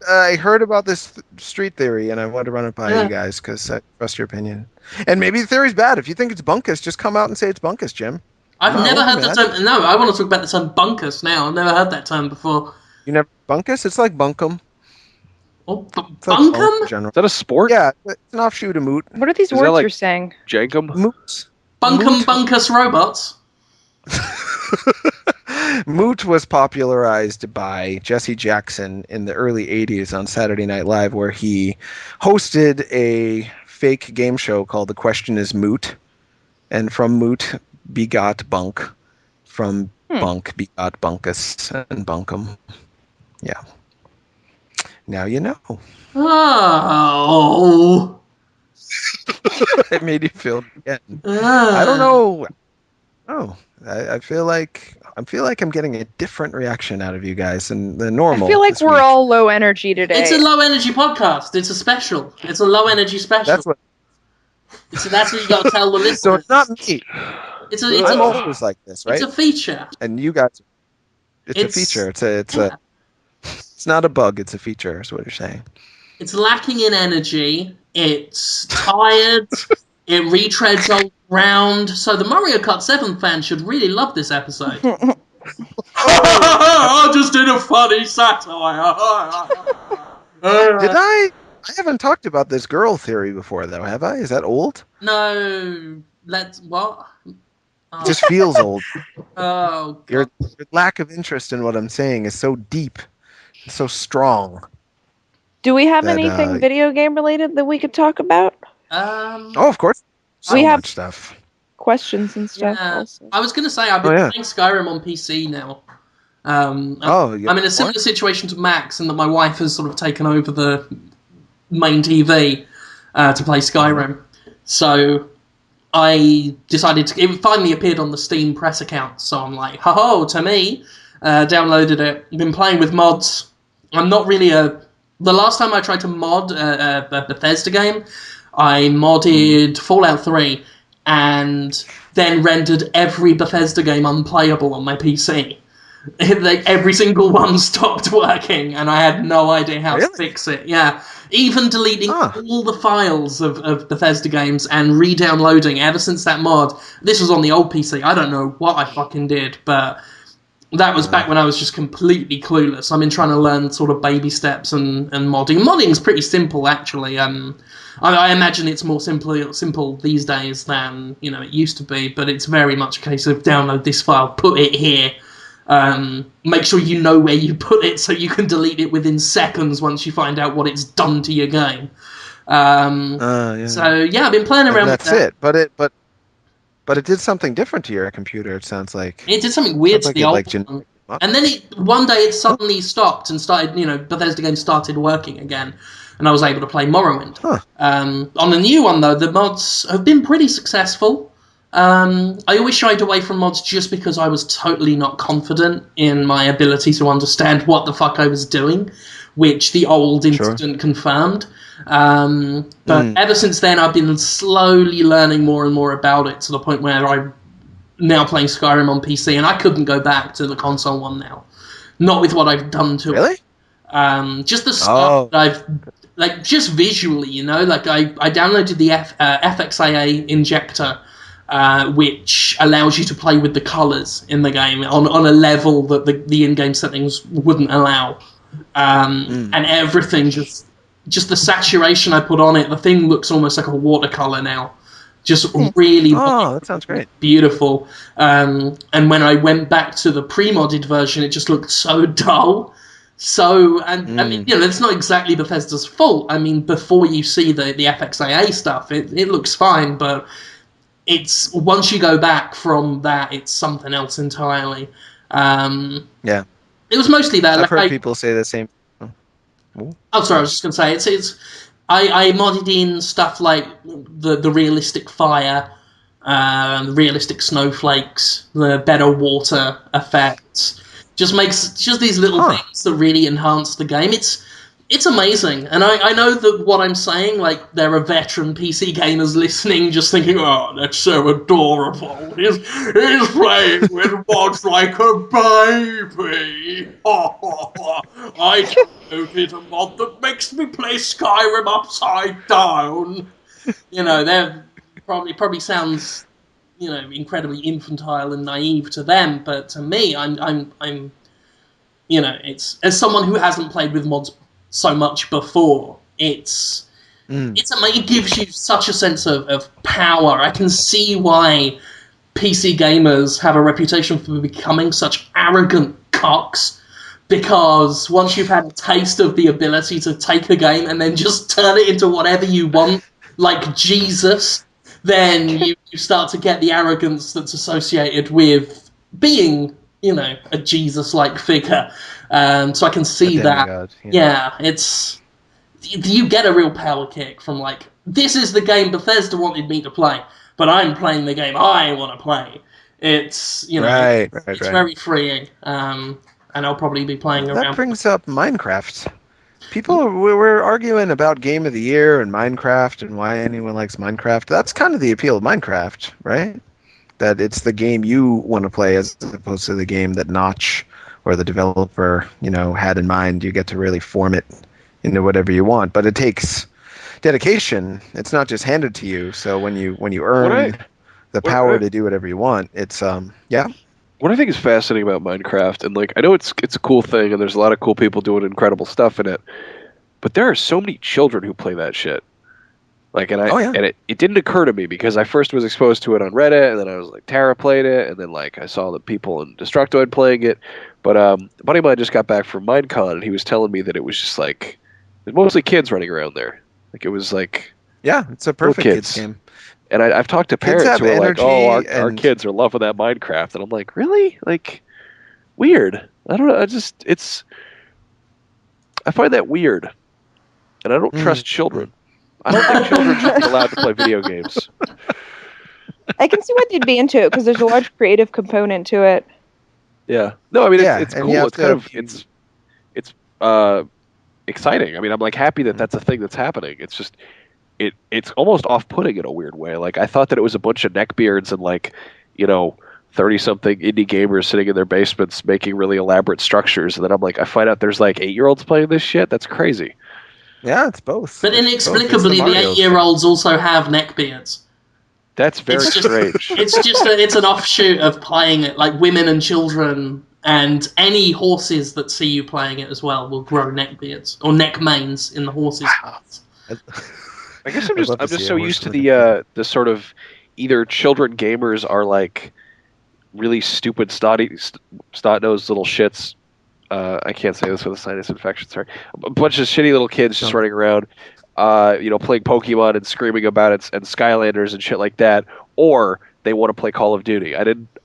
I heard about this street theory, and I wanted to run it by Yeah. you guys because I trust your opinion. And maybe the theory's bad. If you think it's bunkus, just come out and say it's bunkus, Jim. I've No, never heard the man. term... No, I want to talk about the term bunkus now. I've never heard that term before. You never bunkus? It's like bunkum. Oh, It's like bunk in bunkum? general. Is that a sport? Yeah, it's an offshoot of moot. What are these Is that words like- you're saying? Jankum? Moot. Bunkum Moot. bunkus robots? Moot was popularized by Jesse Jackson in the early 80s on Saturday Night Live, where he hosted a fake game show called The Question is Moot. And from Moot begot Bunk. From Bunk begot Bunkus and Bunkum. Yeah. Now you know. Oh. It made you feel again. I don't know. Oh, I feel like I'm getting a different reaction out of you guys than the normal. I feel like this we're week. all low energy today. It's a low energy podcast. It's a special. It's a low energy special. That's what. That's what you got to tell the listeners. So it's not me. I'm a, always like this, right? It's a feature. And you guys, it's a feature. It's not a bug. It's a feature. Is what you're saying. It's lacking in energy. It's tired. It retreads old ground. So the Mario Kart 7 fans should really love this episode. I just did a funny satire. Did I? I haven't talked about this girl theory before, though, have I? Is that old? No. What? Oh, It just feels old. oh God. Your lack of interest in what I'm saying is so deep, and so strong. Do we have that, anything video game related that we could talk about? Oh, of course. So We have- much stuff. Questions and stuff. Yeah. Also. I was going to say, I've been Oh, yeah. playing Skyrim on PC now. Oh, yeah. I'm in a similar situation to Max in that my wife has sort of taken over the main TV to play Skyrim. So I decided to... It finally appeared on the Steam press account, so I'm like, ho-ho, to me. Downloaded it. Been playing with mods. I'm not really a... The last time I tried to mod a Bethesda game, I modded Fallout 3 and then rendered every Bethesda game unplayable on my PC. Like, every single one stopped working, and I had no idea how to fix it. Yeah, even deleting all the files of Bethesda games and re-downloading ever since that mod. This was on the old PC. I don't know what I fucking did, but that was back when I was just completely clueless. I've been trying to learn sort of baby steps and modding. Modding's pretty simple, actually. I imagine it's more simple these days than it used to be, but it's very much a case of download this file, put it here. Make sure you know where you put it so you can delete it within seconds once you find out what it's done to your game. So yeah, I've been playing around with that. That's it. But it did something different to your computer, it sounds like. It did something weird to the old one. And then one day it suddenly stopped and started, Bethesda games started working again. And I was able to play Morrowind. On the new one, though, the mods have been pretty successful. I always shied away from mods just because I was totally not confident in my ability to understand what the fuck I was doing, which the old incident confirmed. But ever since then, I've been slowly learning more and more about it to the point where I'm now playing Skyrim on PC, and I couldn't go back to the console one now. Not with what I've done to it. Just the stuff that I've... just visually, I downloaded the FXAA injector, which allows you to play with the colours in the game on a level that the in-game settings wouldn't allow. And everything, just the saturation I put on it, the thing looks almost like a watercolour now. Just really that sounds great. Beautiful. And when I went back to the pre-modded version, it just looked so dull. I mean, it's not exactly Bethesda's fault. I mean, before you see the FXAA stuff, it looks fine, but it's once you go back from that, it's something else entirely. It was mostly that. I've heard people say the same. Oh, sorry, I was just going to say I modded in stuff like the realistic fire, the realistic snowflakes, the better water effects. Just these little things that really enhance the game. It's amazing, and I know that what I'm saying, there are veteran PC gamers listening, just thinking, "Oh, that's so adorable. He's playing with mods like a baby." I downloaded a mod that makes me play Skyrim upside down. That probably sounds, incredibly infantile and naive to them, but to me, I'm it's as someone who hasn't played with mods so much before, it's amazing. It gives you such a sense of power. I can see why PC gamers have a reputation for becoming such arrogant cocks, because once you've had a taste of the ability to take a game and then just turn it into whatever you want, like Jesus, then you start to get the arrogance that's associated with being, a Jesus-like figure. So I can see that. God, You get a real power kick from this is the game Bethesda wanted me to play, but I'm playing the game I want to play. It's it's very freeing. And I'll probably be playing around. That brings up Minecraft. People were arguing about Game of the Year and Minecraft and why anyone likes Minecraft. That's kind of the appeal of Minecraft, right? That it's the game you want to play as opposed to the game that Notch or the developer, had in mind. You get to really form it into whatever you want, but it takes dedication. It's not just handed to you. So when you earn the power to do whatever you want, it's What I think is fascinating about Minecraft, and I know it's a cool thing, and there's a lot of cool people doing incredible stuff in it, but there are so many children who play that shit. And it didn't occur to me because I first was exposed to it on Reddit, and then I was Tara played it, and then I saw the people in Destructoid playing it. But a buddy of mine just got back from Minecon, and he was telling me that it was just there's mostly kids running around there. It was it's a perfect kids game. And I've talked to parents who are our kids are loving that Minecraft, and I'm like, really? Weird. I don't know. I find that weird. and I don't trust children. I don't think children should be allowed to play video games. I can see why they'd be into it because there's a large creative component to it. Yeah. No, I mean it's and cool. It's kind of it's exciting. I mean, I'm like happy that that's a thing that's happening. It's just it's almost off-putting in a weird way. Like I thought that it was a bunch of neckbeards and like, 30-something indie gamers sitting in their basements making really elaborate structures, and then I'm like, I find out there's like 8-year-olds playing this shit. That's crazy. Yeah, it's both. But inexplicably, the 8-year-olds also have neckbeards. That's very strange. It's an offshoot of playing it. Like women and children and any horses that see you playing it as well will grow neckbeards or neck manes in the horses. Wow. I guess I'm just so used to the sort of either children gamers are like really stupid snot-nosed little shits. I can't say this with a sinus infection. Sorry, a bunch of shitty little kids just running around, playing Pokemon and screaming about it and Skylanders and shit like that, or they want to play Call of Duty.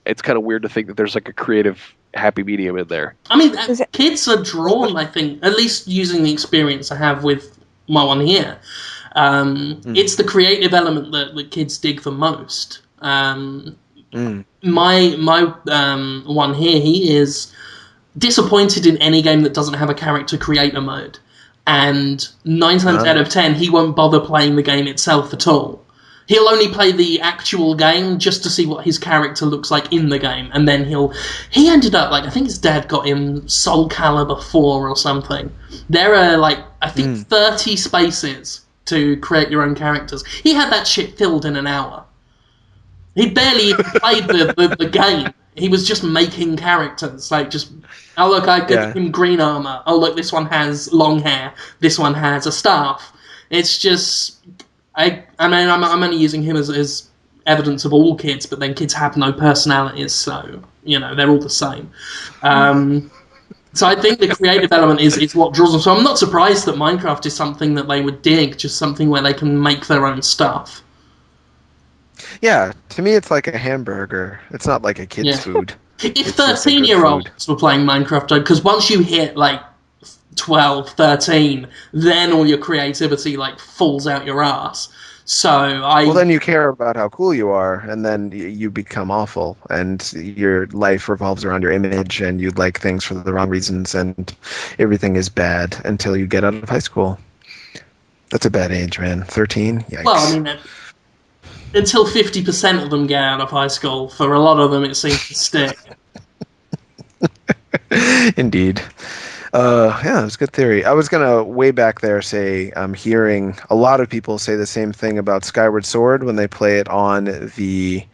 It's kind of weird to think that there's like a creative happy medium in there. I mean, kids are drawn, I think, at least using the experience I have with my one here. It's the creative element that kids dig the most. My one here, he is disappointed in any game that doesn't have a character creator mode, and 9 times out of 10 he won't bother playing the game itself at all. He'll only play the actual game just to see what his character looks like in the game, and then he ended up, like, I think his dad got him Soul Calibur 4 or something. There are, like, I think 30 spaces to create your own characters. He had that shit filled in an hour. He barely even played the game. He was just making characters, like just, oh look, I give him green armor. Oh look, this one has long hair. This one has a staff. It's just, I'm only using him as evidence of all kids, but then kids have no personalities, so they're all the same. So I think the creative element is what draws them. So I'm not surprised that Minecraft is something that they would dig, just something where they can make their own stuff. Yeah, to me it's like a hamburger. It's not like a kid's food. If 13-year-olds were playing Minecraft, because once you hit like 12, 13, then all your creativity like falls out your ass. Well, then you care about how cool you are, and then you become awful, and your life revolves around your image, and you like things for the wrong reasons, and everything is bad until you get out of high school. That's a bad age, man. 13? Yikes. Well, I mean, until 50% of them get out of high school. For a lot of them, it seems to stick. Indeed. Yeah, it's a good theory. I was going to, way back there, say I'm hearing a lot of people say the same thing about Skyward Sword when they play it on the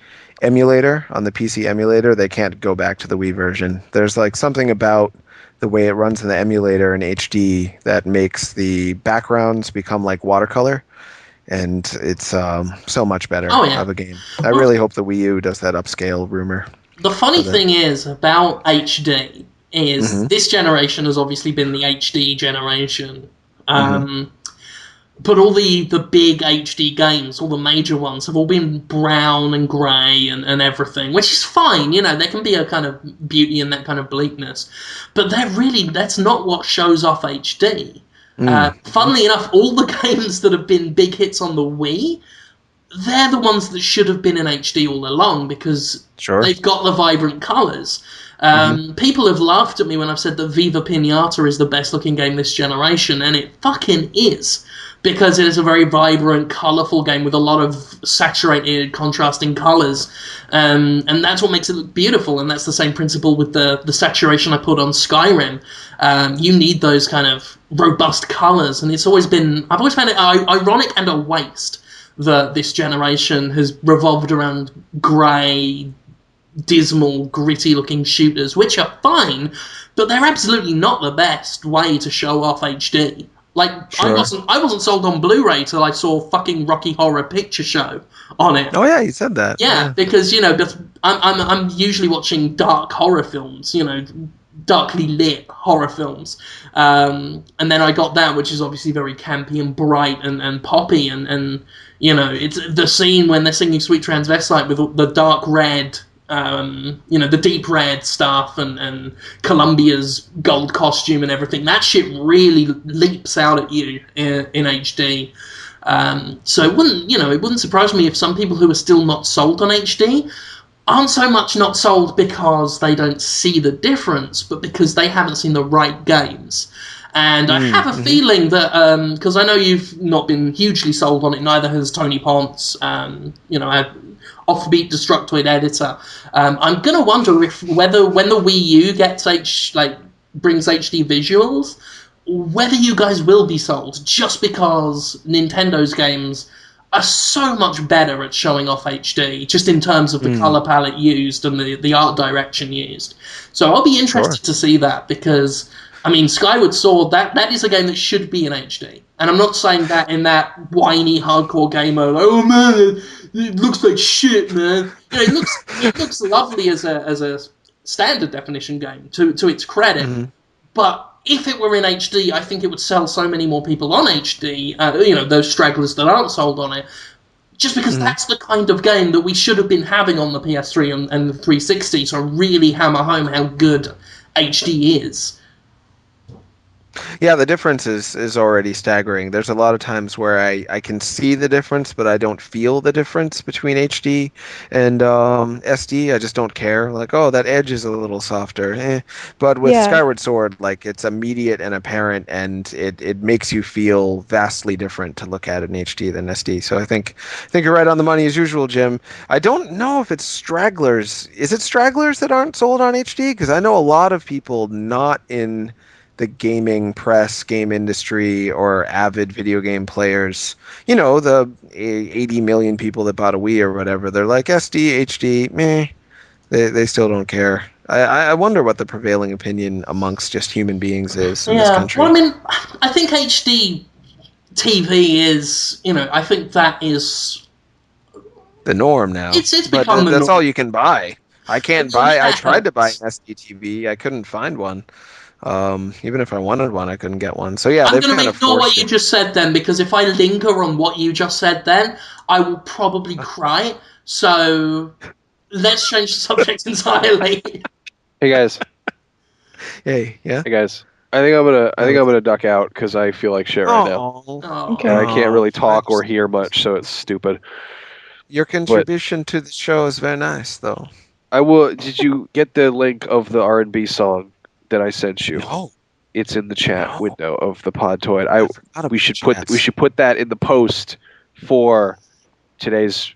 emulator, on the PC emulator. They can't go back to the Wii version. There's like something about the way it runs in the emulator in HD that makes the backgrounds become like watercolor. And it's so much better of a game. I really hope the Wii U does that upscale rumor. The funny thing is about HD is this generation has obviously been the HD generation. But all the big HD games, all the major ones, have all been brown and grey and everything, which is fine, there can be a kind of beauty in that kind of bleakness. But that's not what shows off HD. Funnily enough, all the games that have been big hits on the Wii, they're the ones that should have been in HD all along because they've got the vibrant colours. People have laughed at me when I've said that Viva Pinata is the best looking game this generation, and it fucking is. Because it is a very vibrant, colourful game with a lot of saturated, contrasting colours. And that's what makes it look beautiful, and that's the same principle with the saturation I put on Skyrim. You need those kind of robust colours, and I've always found it ironic and a waste that this generation has revolved around grey, dismal, gritty-looking shooters, which are fine, but they're absolutely not the best way to show off HD. Like, I wasn't sold on Blu-ray till I saw fucking Rocky Horror Picture Show on it. Oh yeah, you said that. Yeah, because I'm usually watching dark horror films, darkly lit horror films, and then I got that, which is obviously very campy and bright and poppy, and it's the scene when they're singing "Sweet Transvestite" with the dark red the deep red stuff and Columbia's gold costume and everything. That shit really leaps out at you in HD. So it wouldn't surprise me if some people who are still not sold on HD aren't so much not sold because they don't see the difference, but because they haven't seen the right games. And I have a feeling that, because I know you've not been hugely sold on it, neither has Tony Ponce, Offbeat Destructoid editor. I'm going to wonder whether when the Wii U gets brings HD visuals, whether you guys will be sold, just because Nintendo's games are so much better at showing off HD, just in terms of the color palette used and the art direction used. So I'll be interested to see that, because I mean, Skyward Sword, that is a game that should be in HD. And I'm not saying that in that whiny hardcore gamer, like, oh man, it looks like shit, man. It looks lovely as a standard definition game, to its credit. But if it were in HD, I think it would sell so many more people on HD, those stragglers that aren't sold on it, just because that's the kind of game that we should have been having on the PS3 and the 360 to really hammer home how good HD is. Yeah, the difference is already staggering. There's a lot of times where I can see the difference, but I don't feel the difference between HD and SD. I just don't care. Like, oh, that edge is a little softer. But with Skyward Sword, like, it's immediate and apparent, and it makes you feel vastly different to look at in HD than SD. So I think you're right on the money as usual, Jim. I don't know if it's stragglers. Is it stragglers that aren't sold on HD? Because I know a lot of people not in the gaming press, game industry, or avid video game players, the 80 million people that bought a Wii or whatever, they're like, SD, HD, meh. They still don't care. I wonder what the prevailing opinion amongst just human beings is in this country. Well, I mean, I think HD TV is, I think that is the norm now. It's become the norm. That's all you can buy. I can't buy. I tried to buy an SD TV. I couldn't find one. Even if I wanted one, I couldn't get one. So yeah, I'm going to ignore what you just said then, because if I linger on what you just said then, I will probably cry. So let's change the subject entirely. Hey guys. Hey, yeah. Hey guys. I think I'm gonna duck out because I feel like shit right now. Okay. And I can't really talk or hear much, so it's stupid. Your contribution to the show is very nice, though. I will. Did you get the link of the R&B song that I sent you? No. It's in the chat window of the Podtoid. We should put that in the post for today's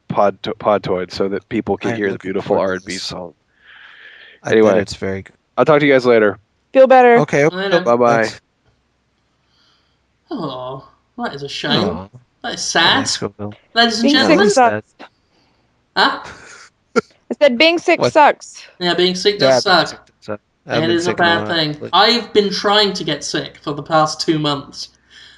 Podtoid so that people can hear the beautiful R&B song. Anyway, it's very good. I'll talk to you guys later. Feel better. Okay. Bye-bye. Oh, that is a shame. Oh. That is sad. Scoville. Ladies and Being gentlemen. sick sucks. Huh? I said being sick sucks. Yeah, being sick does suck. It is a bad thing. I've been trying to get sick for the past 2 months,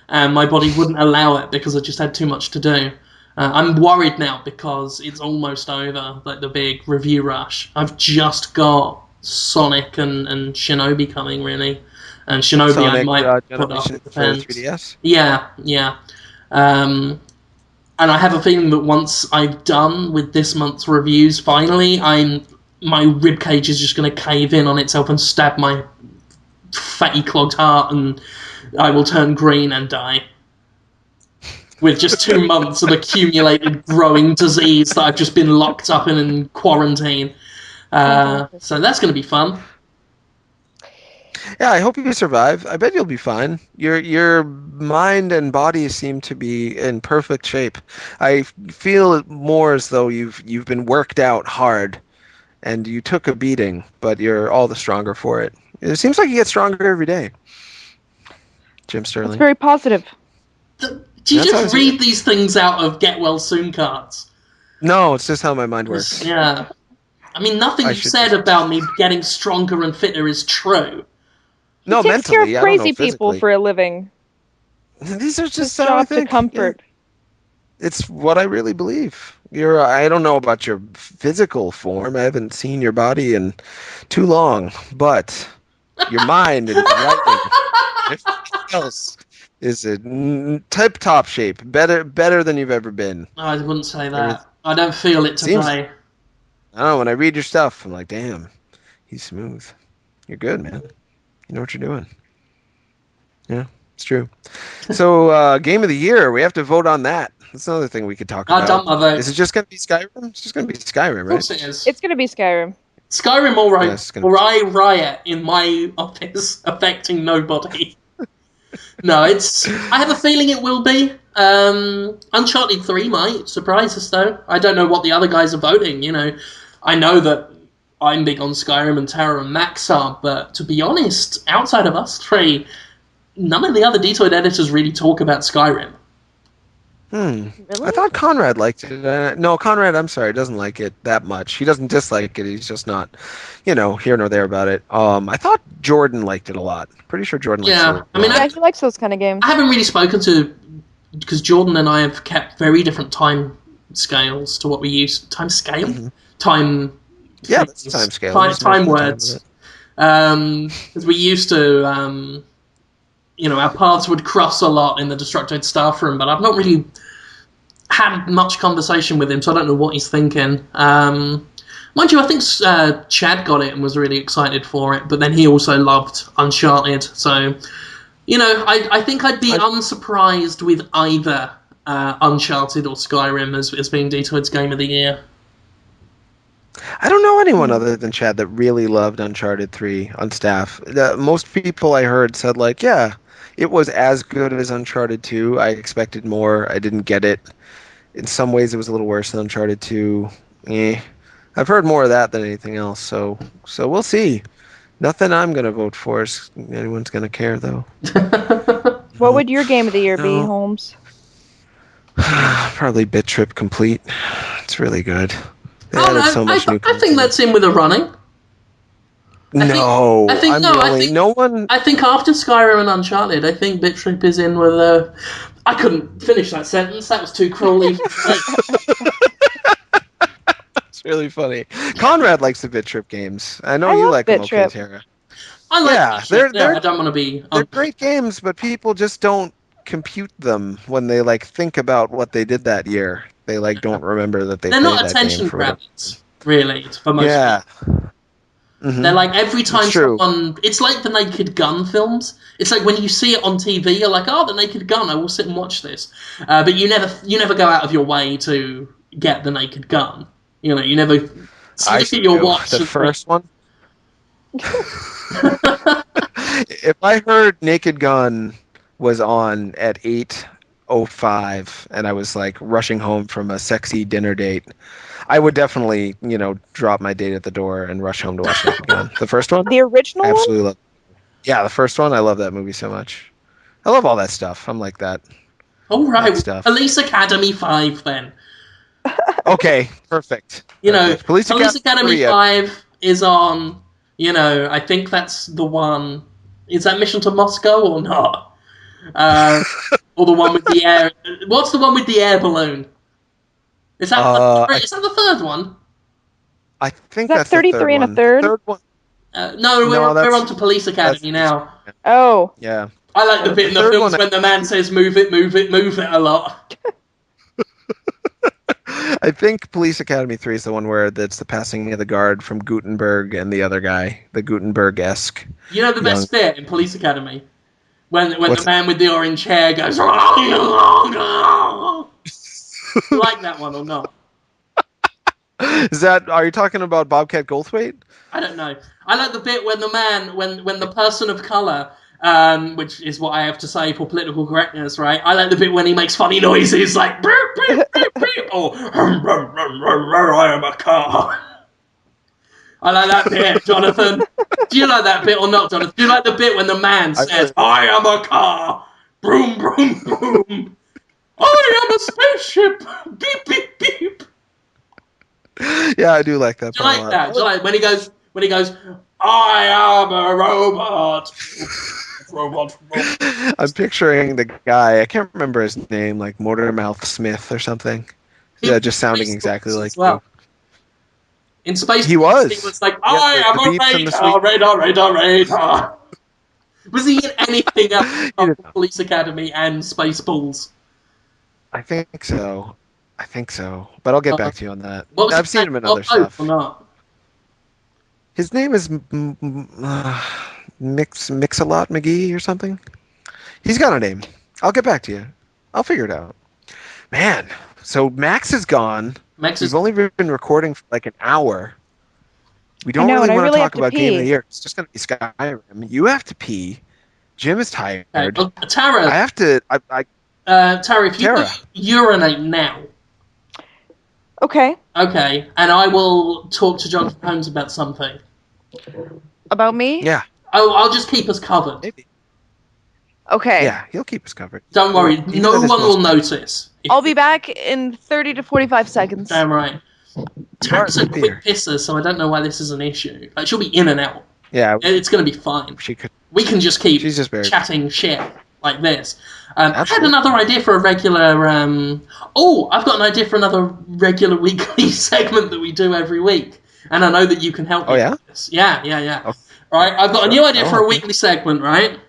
and my body wouldn't allow it because I just had too much to do. I'm worried now because it's almost over, like the big review rush. I've just got Sonic and Shinobi coming, really. And Shinobi Sonic, I might put up with the fence. 3DS? Yeah. And I have a feeling that once I've done with this month's reviews, finally, my ribcage is just going to cave in on itself and stab my fatty clogged heart, and I will turn green and die. With just 2 months of accumulated growing disease that I've just been locked up in quarantine. So that's going to be fun. Yeah, I hope you survive. I bet you'll be fine. Your mind and body seem to be in perfect shape. I feel more as though you've been worked out hard, and you took a beating, but you're all the stronger for it. It seems like you get stronger every day. Jim Sterling. It's very positive. Do you just read these things out of Get Well Soon cards? No, it's just how my mind works. Yeah. I mean, nothing you've said about me getting stronger and fitter is true. No, he takes mentally, care of crazy people for a living. These are just how I think. To comfort. Yeah. It's what I really believe. I don't know about your physical form. I haven't seen your body in too long, but your mind and writing, everything else is in tip-top shape. Better than you've ever been. I wouldn't say that. I don't feel it today. I don't know, when I read your stuff, I'm like, damn, he's smooth. You're good, man. You know what you're doing. Yeah, it's true. So, game of the year, we have to vote on that. That's another thing we could talk I about. dumped my vote. Is it just going to be Skyrim? It's just going to be Skyrim, Of right? course it is. It's gonna be Skyrim. Skyrim Yes, or I riot in my office, affecting nobody. No, I have a feeling it will be. Uncharted 3 might surprise us, though. I don't know what the other guys are voting, you know. I know that I'm big on Skyrim and Terra and Max are, but to be honest, outside of us three, none of the other Podtoid editors really talk about Skyrim. Really? I thought Conrad liked it. No, Conrad, I'm sorry, doesn't like it that much. He doesn't dislike it. He's just not, here nor there about it. I thought Jordan liked it a lot. Pretty sure Jordan likes it a lot. I mean, Yeah, he likes those kind of games. I haven't really spoken to, because Jordan and I have kept very different time scales to what we use. Time scale? Mm-hmm. Time. Yeah, that's time scale. Time words. Because we used to, our paths would cross a lot in the Destructoid staff room, but I've not really had much conversation with him, so I don't know what he's thinking. Mind you, I think Chad got it and was really excited for it, but then he also loved Uncharted, so, I think I'd be unsurprised with either Uncharted or Skyrim as being Podtoid's Game of the Year. I don't know anyone other than Chad that really loved Uncharted 3 on staff. Most people I heard said, like, yeah, it was as good as Uncharted 2. I expected more. I didn't get it. In some ways, it was a little worse than Uncharted 2. I've heard more of that than anything else, so we'll see. Nothing I'm going to vote for is anyone's going to care, though. What would your game of the year be, Holmes? Probably Bit Trip Complete. It's really good. I think that's in with a running. I think after Skyrim and Uncharted, I think Bit Trip is in with a... I couldn't finish that sentence. That was too cruel. It's really funny. Conrad likes the Bit Trip games. I know you like them, okay, Tara. I like Bit Trip. I don't want to be... They're great games, but people just don't compute them when they think about what they did that year. They don't remember that they're not attention grabbers, really, for most people. Mm-hmm. They're every time someone... It's like the Naked Gun films. It's like when you see it on TV, you're like, oh, the Naked Gun, I will sit and watch this. But you never go out of your way to get the Naked Gun. You never look at your watch. The first one? If I heard Naked Gun was on at 8:05 and I was rushing home from a sexy dinner date, I would definitely, drop my date at the door and rush home to watch Naked Gun. The first one? The original one? Absolutely love it. Yeah, the first one. I love that movie so much. I love all that stuff. I'm like that. All right. Police Academy 5, then. Okay, perfect. Police Academy 5 is on, I think that's the one. Is that Mission to Moscow or not? Or the one with the air... What's the one with the air balloon? Is that the third one? I think that's 33 and a third. Third one. No, we're on to Police Academy now. Oh. Yeah. I like the bit in the films when the man says, move it a lot. I think Police Academy 3 is the one where that's the passing of the guard from Gutenberg and the other guy, the Gutenberg-esque. You know the best bit in Police Academy? When the man with the orange hair goes... You like that one or not? Are you talking about Bobcat Goldthwait? I don't know. I like the bit when the man, when the person of colour, which is what I have to say for political correctness, right? I like the bit when he makes funny noises like beep, beep, beep, beep, or I am a car. I like that bit, Jonathan. Do you like that bit or not, Jonathan? Do you like the bit when the man says, I am a car, broom, broom, broom. I am a spaceship! Beep, beep, beep! Yeah, I do like that. Do you like that? Do you like when he goes, I am a robot! Robot. I'm picturing the guy, I can't remember his name, like Motormouth Smith or something. Yeah, just sounding exactly like you. In Space he was. He was like, I am a radar. Was he in anything else from Police Academy and Spaceballs? I think so. I think so, but I'll get back to you on that. What was I've seen him in other stuff. Or not? His name is Mix-a-Lot McGee or something. He's got a name. I'll get back to you. I'll figure it out. Man, so Max is gone. We've only been recording for like an hour. We don't really want to talk about Game of the Year. It's just going to be Skyrim. You have to pee. Jim is tired. Okay. Tara. I have to. Tara, if you could urinate now. Okay. Okay, and I will talk to Jonathan Holmes about something. About me? Yeah. Oh, I'll just keep us covered. Maybe. Okay. Yeah, he'll keep us covered. Don't worry, no one will notice. I'll be back in 30 to 45 seconds. Damn right. Tara's a quick pisser, so I don't know why this is an issue. Like, she'll be in and out. Yeah. It's going to be fine. We can just keep chatting shit like this. I had another idea for a regular... I've got an idea for another regular weekly segment that we do every week. And I know that you can help me with this. Yeah. Oh. Right, I've got a new idea for a weekly segment, right?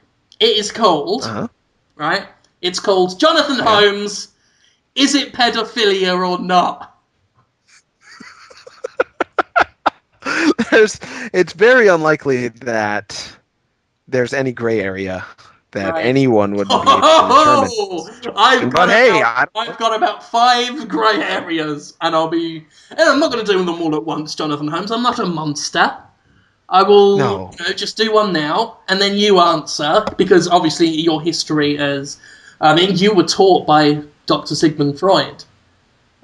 It is called... Right? It's called Jonathan Holmes, Is It Pedophilia or Not? It's very unlikely that there's any gray area that anyone would be able to determine. I've got about 5 grey areas, and I'm not going to do them all at once, Jonathan Holmes. I'm not a monster. I will just do one now, and then you answer, because obviously your history is... I mean, you were taught by Dr. Sigmund Freud.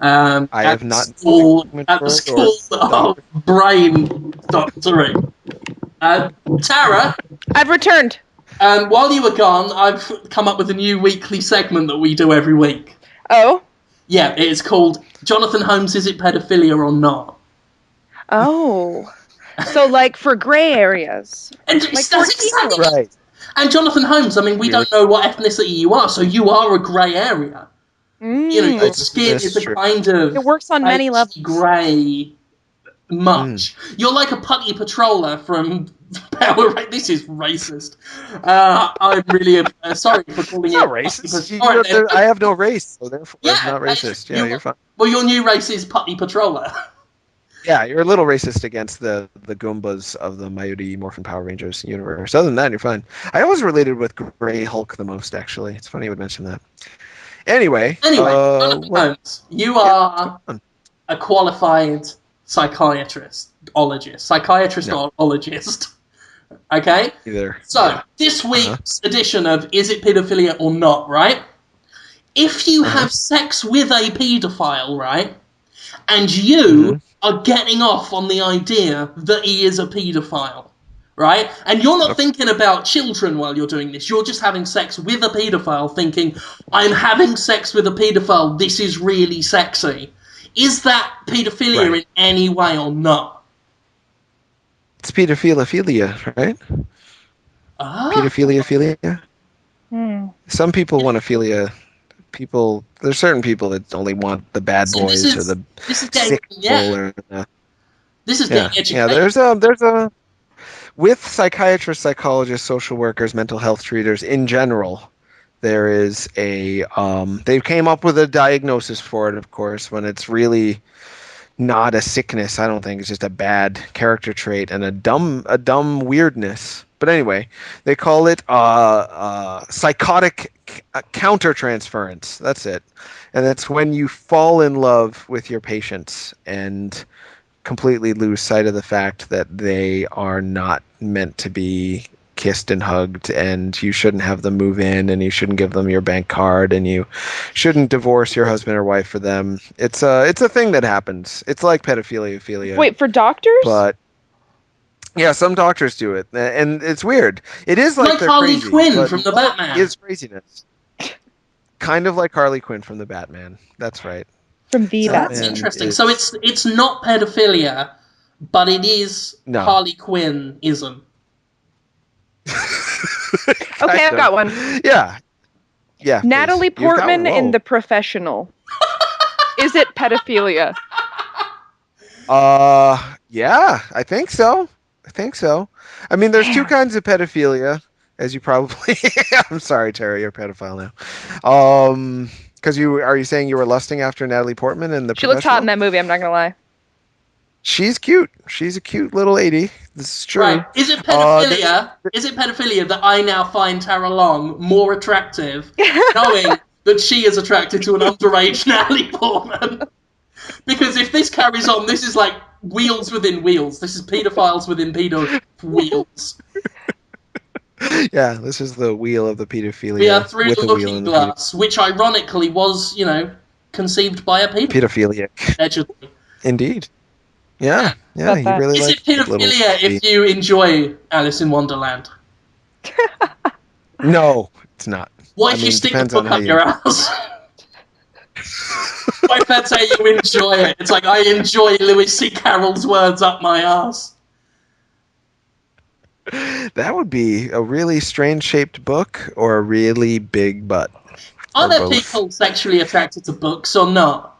I have not... At the School of Brain Doctoring. Tara? I've returned. While you were gone, I've come up with a new weekly segment that we do every week. Oh? Yeah, it is called Jonathan Holmes, Is It Pedophilia or Not? Oh. So, like, for grey areas. And like exactly right. And Jonathan Holmes, I mean, we don't know what ethnicity you are, so you are a grey area. You know, your skin is a kind of... It works on many levels. Grey much. You're like a putty patroller from Power Rangers. This is racist. I'm really sorry for calling it racist. I have no race, so therefore it's not racist. Yeah, you're fine. Well, your new race is putty patroller. Yeah, you're a little racist against the Goombas of the Mighty Morphin Power Rangers universe. Other than that, you're fine. I always related with Grey Hulk the most, actually. It's funny you would mention that. Anyway, Holmes, you are a qualified psychiatrist. Okay? So, this week's edition of Is It Pedophilia or Not, right? If you have sex with a paedophile, right, and you are getting off on the idea that he is a paedophile, right? And you're not thinking about children while you're doing this. You're just having sex with a paedophile thinking, I'm having sex with a paedophile, this is really sexy. Is that paedophilia in any way or not? It's pedophilia, right? Pedophilia? Some people want philia. There's certain people that only want the bad boys or the sick people. This is getting educated. Yeah, there's a with psychiatrists, psychologists, social workers, mental health treaters in general. There is a they came up with a diagnosis for it, of course, when it's really not a sickness. I don't think it's just a bad character trait and a dumb weirdness. But anyway, they call it psychotic countertransference. That's it. And that's when you fall in love with your patients and completely lose sight of the fact that they are not meant to be kissed and hugged, and you shouldn't have them move in, and you shouldn't give them your bank card, and you shouldn't divorce your husband or wife for them. It's a thing that happens. It's like pedophilia. Wait, for doctors? But yeah, some doctors do it, and it's weird. It is like Harley Quinn from the Batman. It is craziness. Kind of like Harley Quinn from the Batman. That's right. From the Batman. That's interesting. So it's not pedophilia, but it is Harley Quinn-ism. Okay, I've got one. Yeah. Natalie Portman in The Professional. Is it pedophilia? Yeah, I think so. I mean, there's two kinds of pedophilia, as you probably... I'm sorry, Terry, you're a pedophile now. Because are you saying you were lusting after Natalie Portman in The She looks hot in Professional? that movie, I'm not gonna lie. She's cute. She's a cute little lady. This is true. Right. Is it pedophilia? Is it pedophilia that I now find Tara Long more attractive, knowing that she is attracted to an underage Natalie Portman? Because if this carries on, this is like wheels within wheels. This is paedophiles within pedo wheels. Yeah, this is the wheel of the pedophilia. We are through with the a wheel looking in the glass, which ironically was, conceived by a pedophile. pedophiliac. Allegedly. Indeed. Yeah, About he that. really Is liked it the little pedophilia baby. if you enjoy Alice in Wonderland? No, it's not. What if you stick the depends on book how up you- your ass? What if that's how you enjoy it? It's like, I enjoy Lewis C. Carroll's words up my ass. That would be a really strange-shaped book or a really big butt. Are Or there both. people sexually attracted to books or not?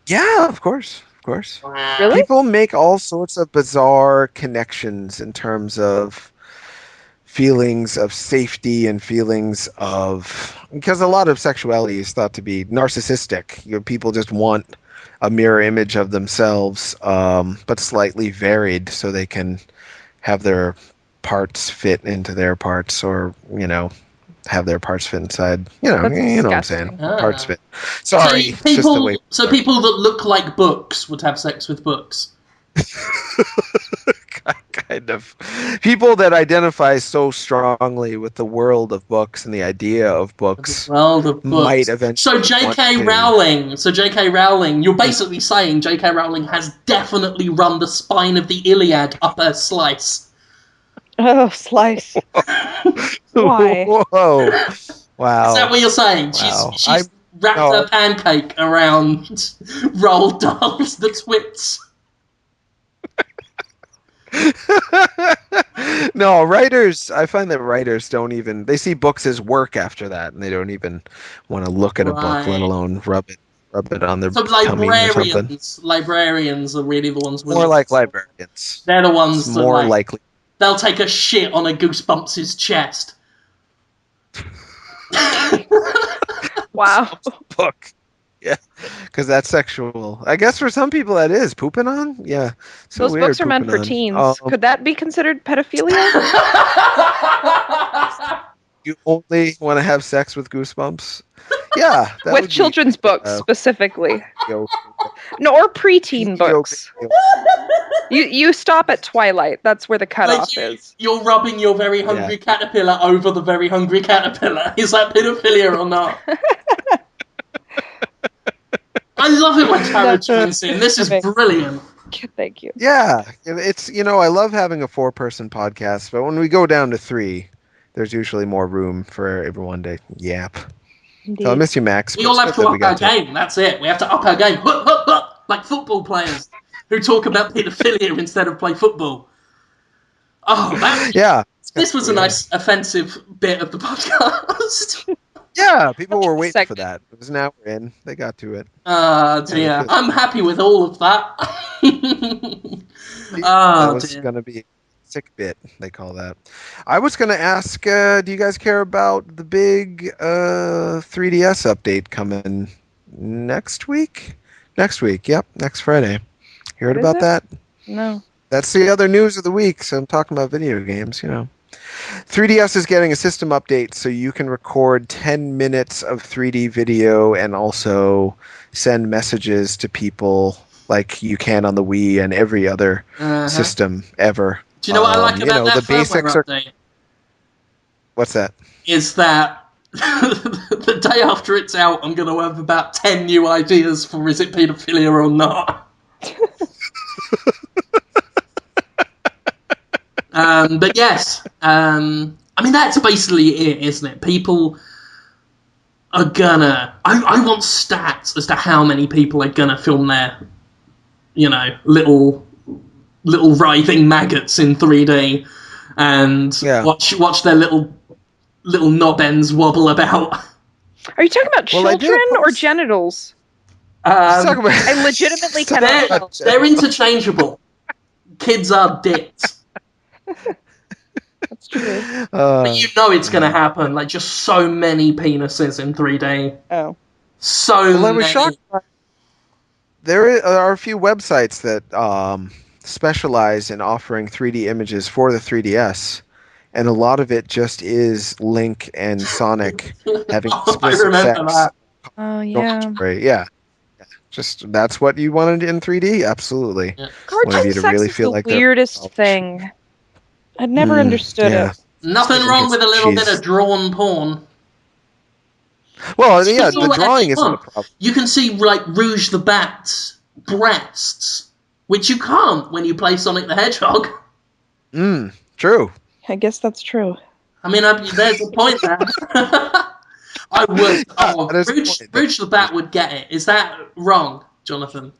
Yeah, of course. Of course. Really? People make all sorts of bizarre connections in terms of feelings of safety and feelings of, because a lot of sexuality is thought to be narcissistic. People just want a mirror image of themselves, but slightly varied, so they can have their parts fit into their parts, or have their parts fit inside. That's You know what I'm disgusting. saying? Parts fit. So Sorry, it's just the way. people that look like books would have sex with books. Kind of people that identify so strongly with the world of books and the idea of books Well, the books. might eventually. So J.K. Rowling, you're basically saying J.K. Rowling has definitely run the spine of the Iliad up her slice. Oh, slice. Why? Whoa! Wow! Is that what you're saying? Wow. She's wrapped her pancake around Roald Dahl's The Twits. No, writers. I find that writers don't even. They see books as work after that, and they don't even want to look at a book, let Right. alone rub it on their So tummy or something. librarians are really the ones with More like librarians. They're the ones It's that more likely. they'll take a shit on a Goosebumps' chest. Wow. Book. Yeah, because that's sexual. I guess for some people that is pooping on. Yeah, so Those weird, books are meant for pooping teens. on. Could that be considered pedophilia? You only want to have sex with Goosebumps? Yeah, that With would children's books, specifically. be okay. No, or preteen PG books. You stop at Twilight. That's where the cutoff is. You're rubbing your very hungry caterpillar over the very hungry caterpillar. Is that pedophilia or not? I love it when Tara joins in. This is brilliant. Thank you. Yeah, it's I love having a 4-person podcast, but when we go down to 3, there's usually more room for everyone to yap. Indeed. So I miss you, Max. We all have to up our game. That's it. We have to up our game. Like football players who talk about pedophilia instead of play football. Oh, yeah. This was a nice offensive bit of the podcast. Yeah, people were waiting for that. It was now we're in. They got to it. Dear. I'm happy with all of that. That was going to be a sick bit, they call that. I was going to ask, do you guys care about the big 3DS update coming next week? Next week, yep, next Friday. You heard about that? No. That's the other news of the week, so I'm talking about video games, 3DS is getting a system update, so you can record 10 minutes of 3D video and also send messages to people like you can on the Wii and every other system ever. Do you know what I like about that the basics update? What's that? Is that the day after it's out, I'm going to have about 10 new ideas for is it pedophilia or not. But yes, I mean, that's basically it, isn't it? People are gonna... I want stats as to how many people are gonna film their, little writhing maggots in 3D and watch their little knob ends wobble about. Are you talking about children or genitals? I legitimately cannot tell. They're interchangeable. Kids are dicks. That's true. But it's going to happen. Like, just so many penises in 3D. Oh. So Well, I was many. shocked. There are a few websites that specialize in offering 3D images for the 3DS, and a lot of it just is Link and Sonic having I explicit remember sex. that. Oh Normal yeah. story. Yeah, just that's what you wanted in 3D. Absolutely, Yeah. wanted Cartoon you to sex really is feel the like they're. weirdest thing. I'd never understood Yeah. it. Nothing wrong with a little bit She's- of drawn porn. Well, yeah, It's the all drawing you isn't a want. problem. You can see like Rouge the Bat's breasts, which you can't when you play Sonic the Hedgehog. True. I guess that's true. I mean, there's a point there. I would. Yeah, Oh, that is a point. Rouge the Bat would get it. Is that wrong, Jonathan?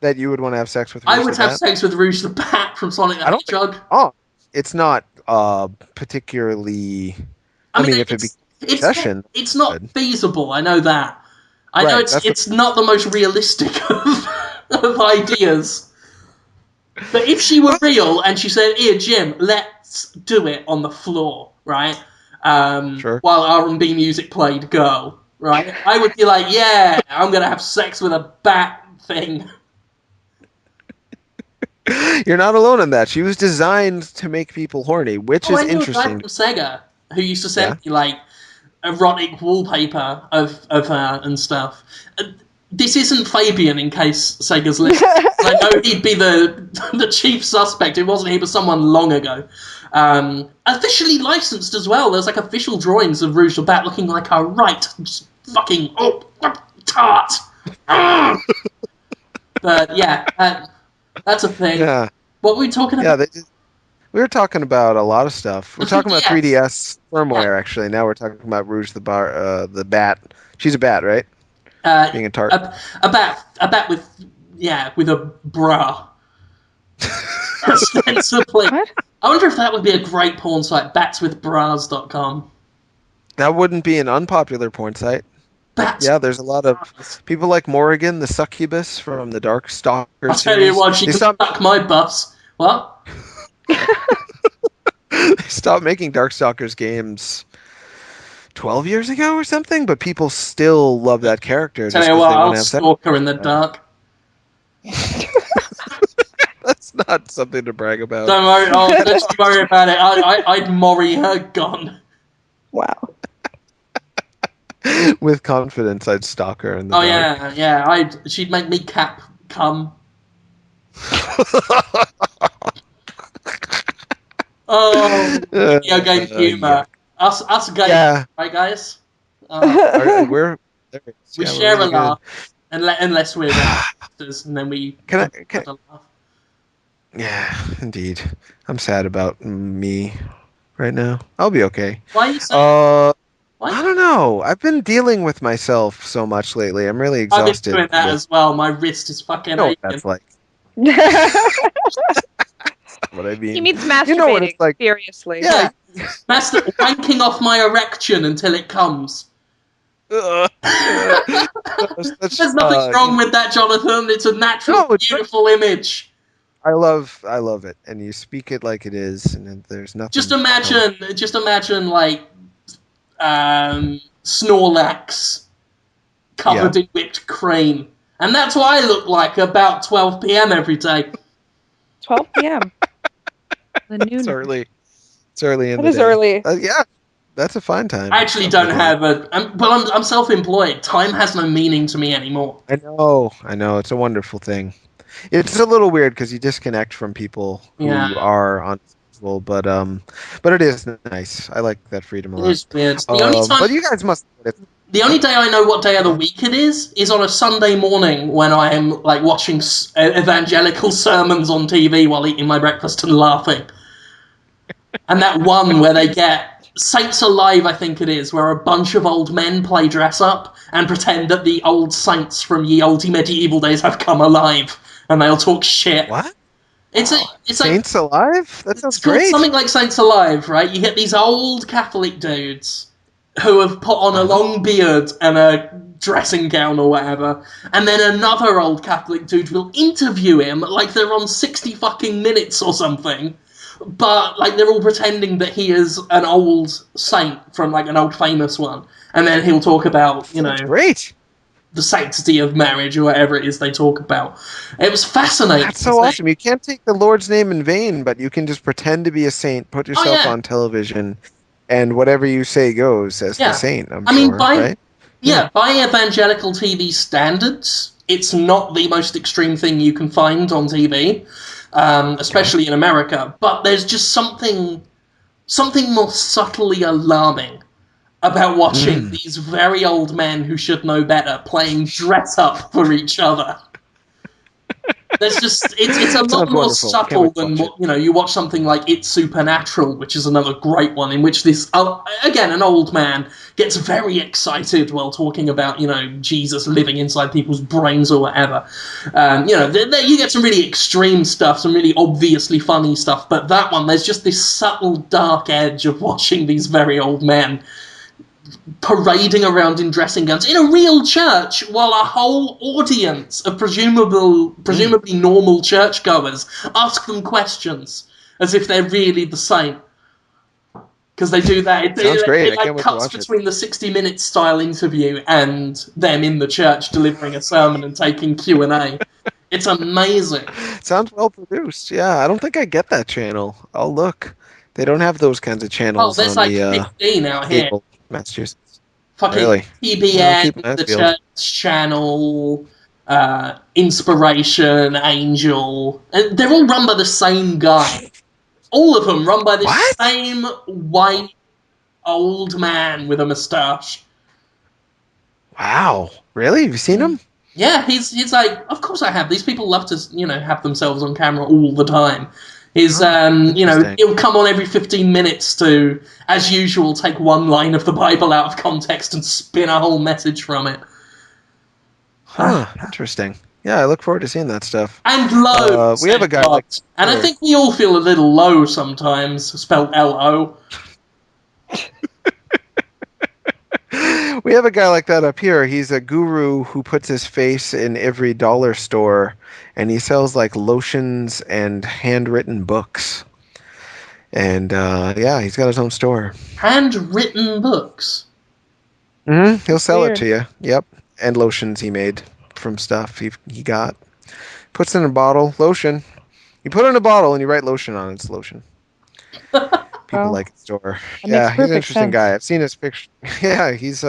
That you would want to have sex with I Rouge would the have Bat? sex with Rouge the Bat from Sonic the I don't think. Hedgehog. Oh, it's not particularly. I mean, if it becomes a session, it's not good. feasible. I know that. I know Right, it's not the most realistic of ideas. But if she were real and she said, "Here, Jim, let's do it on the floor," right? Sure. While R&B music played, go, right? I would be like, "Yeah, I'm gonna have sex with a bat thing." You're not alone in that. She was designed to make people horny, which Oh, is I knew a guy interesting. from Sega who used to send me like erotic wallpaper of her and stuff. This isn't Fabian, in case Sega's listening. I know he'd be the chief suspect. It wasn't he, but someone long ago. Officially licensed as well. There's like official drawings of Rouge the Bat looking like a right fucking tart. But yeah, that's a thing. Yeah. What were we talking about? We were talking about a lot of stuff. We're talking about 3DS. 3DS firmware, actually. Now we're talking about Rouge the Bat. She's a bat, right? Being a tart. A bat with a bra. Ostensibly. What? I wonder if that would be a great porn site, batswithbras.com. That wouldn't be an unpopular porn site. Bats. Yeah, there's a lot of people like Morrigan, the succubus from the Darkstalker I'll series. tell you what, she can suck my bus. What? They stopped making Darkstalkers games 12 years ago or something, but people still love that character. Tell you what, I'll stalk her in the dark. That's not something to brag about. Don't worry, don't you worry about it. I'd Mori her gone. Wow. With confidence, I'd stalk her in the dark. Yeah. She'd make me Cap come. Oh, video game humor. Us guys, right, guys? We share a laugh, unless we're actors, and then we can a laugh. Yeah, indeed. I'm sad about me right now. I'll be okay. Why are you saying? I don't know. I've been dealing with myself so much lately. I'm really exhausted. I've been doing that as well. My wrist is fucking You know what aching. that's like. What I mean. He means masturbating, You know what it's like. seriously. Yeah. Wanking off my erection until it comes. There's nothing wrong with that, Jonathan. It's a natural, beautiful image. I love it, and you speak it like it is, and there's nothing. Just imagine, like Snorlax covered in whipped cream, and that's what I look like about 12 p.m. every day. 12 p.m. The noon. It's early. It's early in the day. It is early. Yeah, that's a fine time. I actually don't have I'm self-employed. Time has no meaning to me anymore. I know. It's a wonderful thing. It's a little weird because you disconnect from people who are on school, but it is nice. I like that freedom a lot. It is weird. But you guys must. The only day I know what day of the week it is on a Sunday morning when I am like watching evangelical sermons on TV while eating my breakfast and laughing. And that one where they get Saints Alive, I think it is, where a bunch of old men play dress up and pretend that the old saints from ye olde medieval days have come alive, and they'll talk shit. What? It's Saints Alive? That sounds great. great. Something like Saints Alive, right? You get these old Catholic dudes who have put on a long beard and a dressing gown or whatever, and then another old Catholic dude will interview him like they're on 60 fucking Minutes or something, but like they're all pretending that he is an old saint from like an old famous one, and then he'll talk about, Great. the sanctity of marriage or whatever it is they talk about. It was fascinating. That's so awesome. You can't take the Lord's name in vain, but you can just pretend to be a saint, put yourself on television, and whatever you say goes as the saint, I'm sure, right? Yeah, by evangelical TV standards, it's not the most extreme thing you can find on TV, especially in America, but there's just something more subtly alarming about watching these very old men who should know better playing dress up for each other. There's just it's a lot more subtle than what you watch something like It's Supernatural, which is another great one in which this again an old man gets very excited while talking about Jesus living inside people's brains or whatever. You get some really extreme stuff, some really obviously funny stuff, but that one there's just this subtle dark edge of watching these very old men parading around in dressing gowns in a real church while a whole audience of presumably normal churchgoers ask them questions as if they're really the saint. Because they do that. Sounds great. It cuts between the 60 Minutes style interview and them in the church delivering a sermon and taking Q&A. It's amazing. Sounds well produced. Yeah, I don't think I get that channel. I'll look. They don't have those kinds of channels there's on like 15 out here. Massachusetts. Fucking Really? TBN, the Church Channel, Inspiration, Angel, and they're all run by the same guy. All of them run by the same white old man with a moustache. Wow, really? Have you seen him? Yeah, he's like, of course I have. These people love to have themselves on camera all the time. He'll come on every 15 minutes to, as usual, take one line of the Bible out of context and spin a whole message from it. Huh, interesting. Yeah, I look forward to seeing that stuff. And low. We have a guy like... And I think we all feel a little low sometimes, spelled L-O. We have a guy like that up here. He's a guru who puts his face in every dollar store, and he sells like lotions and handwritten books. And he's got his own store. Handwritten books? Mm-hmm. He'll sell it to you. Yep. And lotions he made from stuff he got. Puts it in a bottle. Lotion. You put it in a bottle and you write lotion on it. It's lotion. People like his store. Yeah, he's an interesting guy. I've seen his picture. Yeah, he's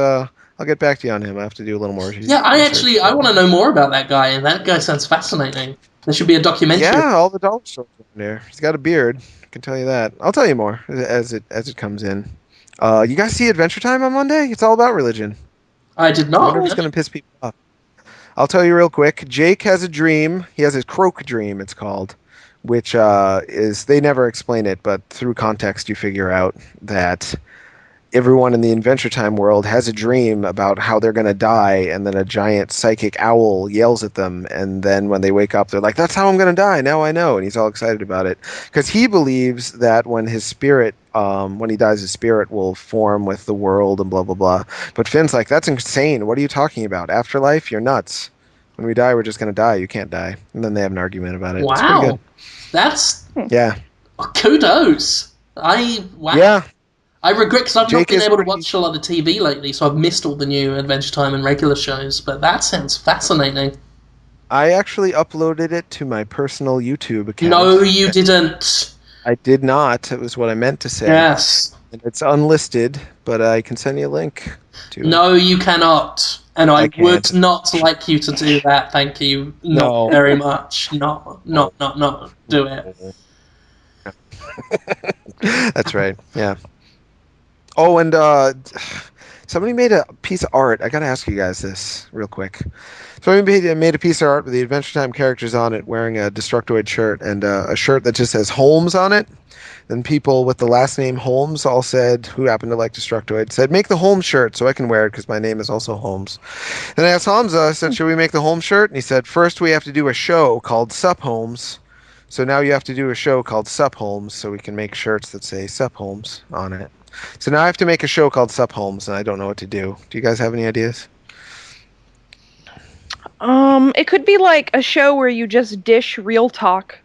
I'll get back to you on him. I have to do a little more. I want to know more about that guy, and that guy sounds fascinating. There should be a documentary. Yeah, all the dollar stores in there. He's got a beard. I can tell you that. I'll tell you more as it comes in. You guys see Adventure Time on Monday? It's all about religion. I did not. I wonder if it's going to piss people off. I'll tell you real quick. Jake has a dream. He has his croak dream, it's called, which is, they never explain it, but through context you figure out that everyone in the Adventure Time world has a dream about how they're going to die, and then a giant psychic owl yells at them, and then when they wake up, they're like, that's how I'm going to die, now I know, and he's all excited about it. Because he believes that when his spirit, when he dies, his spirit will form with the world and blah, blah, blah. But Finn's like, that's insane, what are you talking about? Afterlife? You're nuts. When we die, we're just going to die, you can't die. And then they have an argument about it. Wow. It's pretty good. That's... Yeah. Kudos. Wow. Yeah. I regret, because I've not been able to watch a lot of TV lately, so I've missed all the new Adventure Time and regular shows, but that sounds fascinating. I actually uploaded it to my personal YouTube account. No, you didn't. I did not. It was what I meant to say. Yes. And it's unlisted, but I can send you a link to it. No, you cannot. And I would not like you to do that, thank you. Not very much. No. Do it. That's right, yeah. Oh, and somebody made a piece of art. I gotta ask you guys this real quick. Somebody made a piece of art with the Adventure Time characters on it, wearing a Destructoid shirt, and a shirt that just says Holmes on it. Then people with the last name Holmes all said, who happened to like Destructoid, said, make the Holmes shirt so I can wear it because my name is also Holmes. And I asked Hamza, I said, should we make the Holmes shirt? And he said, first we have to do a show called Sup Holmes. So now you have to do a show called Sup Holmes so we can make shirts that say Sup Holmes on it. So now I have to make a show called Sup Holmes, and I don't know what to do. Do you guys have any ideas? It could be like a show where you just dish real talk.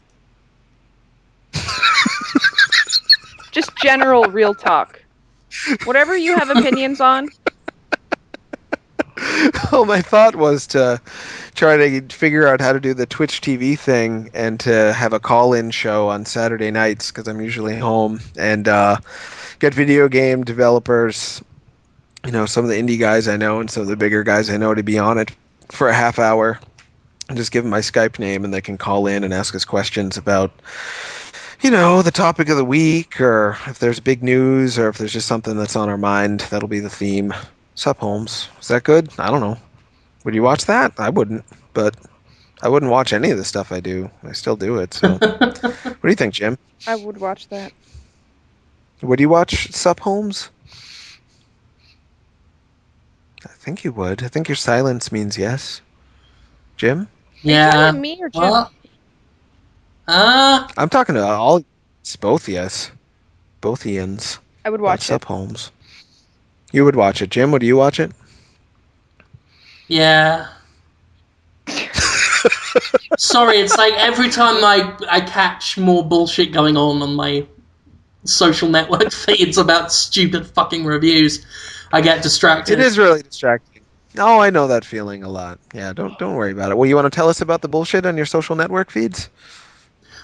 Just general real talk. Whatever you have opinions on. Well, my thought was to try to figure out how to do the Twitch TV thing and to have a call-in show on Saturday nights because I'm usually home and get video game developers, some of the indie guys I know and some of the bigger guys I know to be on it for a half hour and just give them my Skype name and they can call in and ask us questions about, the topic of the week or if there's big news or if there's just something that's on our mind. That'll be the theme. Sup, Holmes? Is that good? I don't know. Would you watch that? I wouldn't, but I wouldn't watch any of the stuff I do. I still do it, so. What do you think, Jim? I would watch that. Would you watch Sup, Holmes? I think you would. I think your silence means yes. Jim? Yeah. Are you talking to me or Jim? What? I'm talking to all. It's both yes. Both Ians. I would watch Sup, Holmes? You would watch it. Jim, would you watch it? Yeah. Sorry, it's like every time I catch more bullshit going on my social network feeds about stupid fucking reviews, I get distracted. It is really distracting. Oh, I know that feeling a lot. Yeah, don't worry about it. Well, you want to tell us about the bullshit on your social network feeds?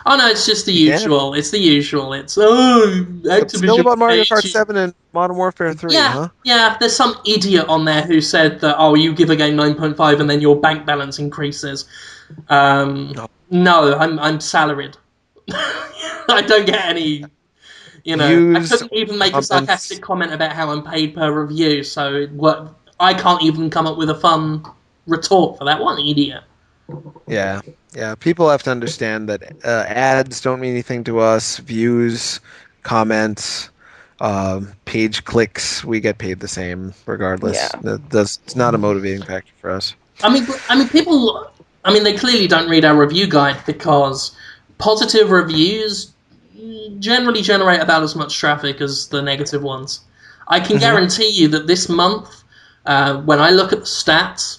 Oh no, it's just the usual. It's the usual. It's It's still about Mario Kart Activision. 7 and Modern Warfare 3, Yeah, huh? yeah. There's some idiot on there who said that you give a game 9.5 and then your bank balance increases. No, I'm salaried. I don't get any. I couldn't even make a sarcastic comment about how I'm paid per review. So I can't even come up with a fun retort for that one idiot. Yeah. People have to understand that ads don't mean anything to us. Views, comments, page clicks, we get paid the same regardless. Yeah. It's not a motivating factor for us. I mean, people. I mean, they clearly don't read our review guide because positive reviews generally generate about as much traffic as the negative ones. I can guarantee you that this month, when I look at the stats,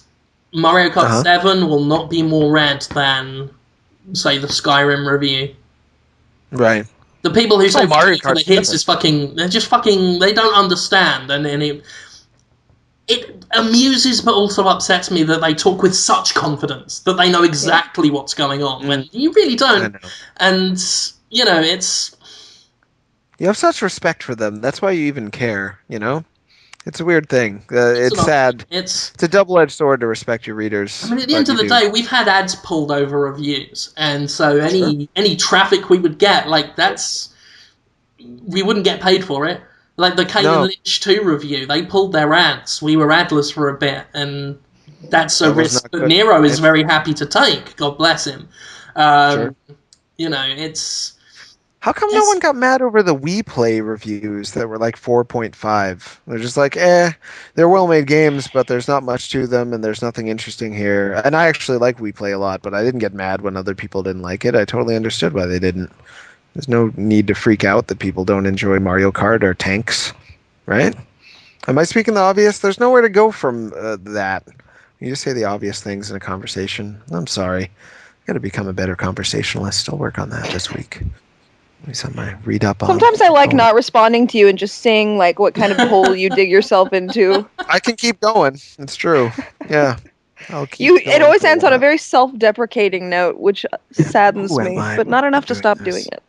Mario Kart 7 will not be more read than, say, the Skyrim review. Right. The people who say Mario for the Kart hits 7. is fucking... They're just fucking... They don't understand. And it amuses but also upsets me that they talk with such confidence that they know exactly what's going on when you really don't. And, it's... You have such respect for them. That's why you even care, It's a weird thing. It's sad. It's a double-edged sword to respect your readers. I mean, at the end of the day, we've had ads pulled over reviews, and so any traffic we would get, we wouldn't get paid for it. Like the Kane and Lynch 2 review, they pulled their ads. We were adless for a bit, and that's a risk that Nero is very happy to take. God bless him. It's... How come no one got mad over the Wii Play reviews that were like 4.5? They're just like, they're well-made games, but there's not much to them, and there's nothing interesting here. And I actually like Wii Play a lot, but I didn't get mad when other people didn't like it. I totally understood why they didn't. There's no need to freak out that people don't enjoy Mario Kart or tanks, right? Am I speaking the obvious? There's nowhere to go from that. You just say the obvious things in a conversation. I'm sorry. I got to become a better conversationalist. I'll work on that this week. Let me send my read up on. Sometimes I like not responding to you and just seeing what kind of hole you dig yourself into. I can keep going. It's true. Yeah. I'll keep going. It always ends on a very self-deprecating note, which saddens me, but not enough to stop doing it.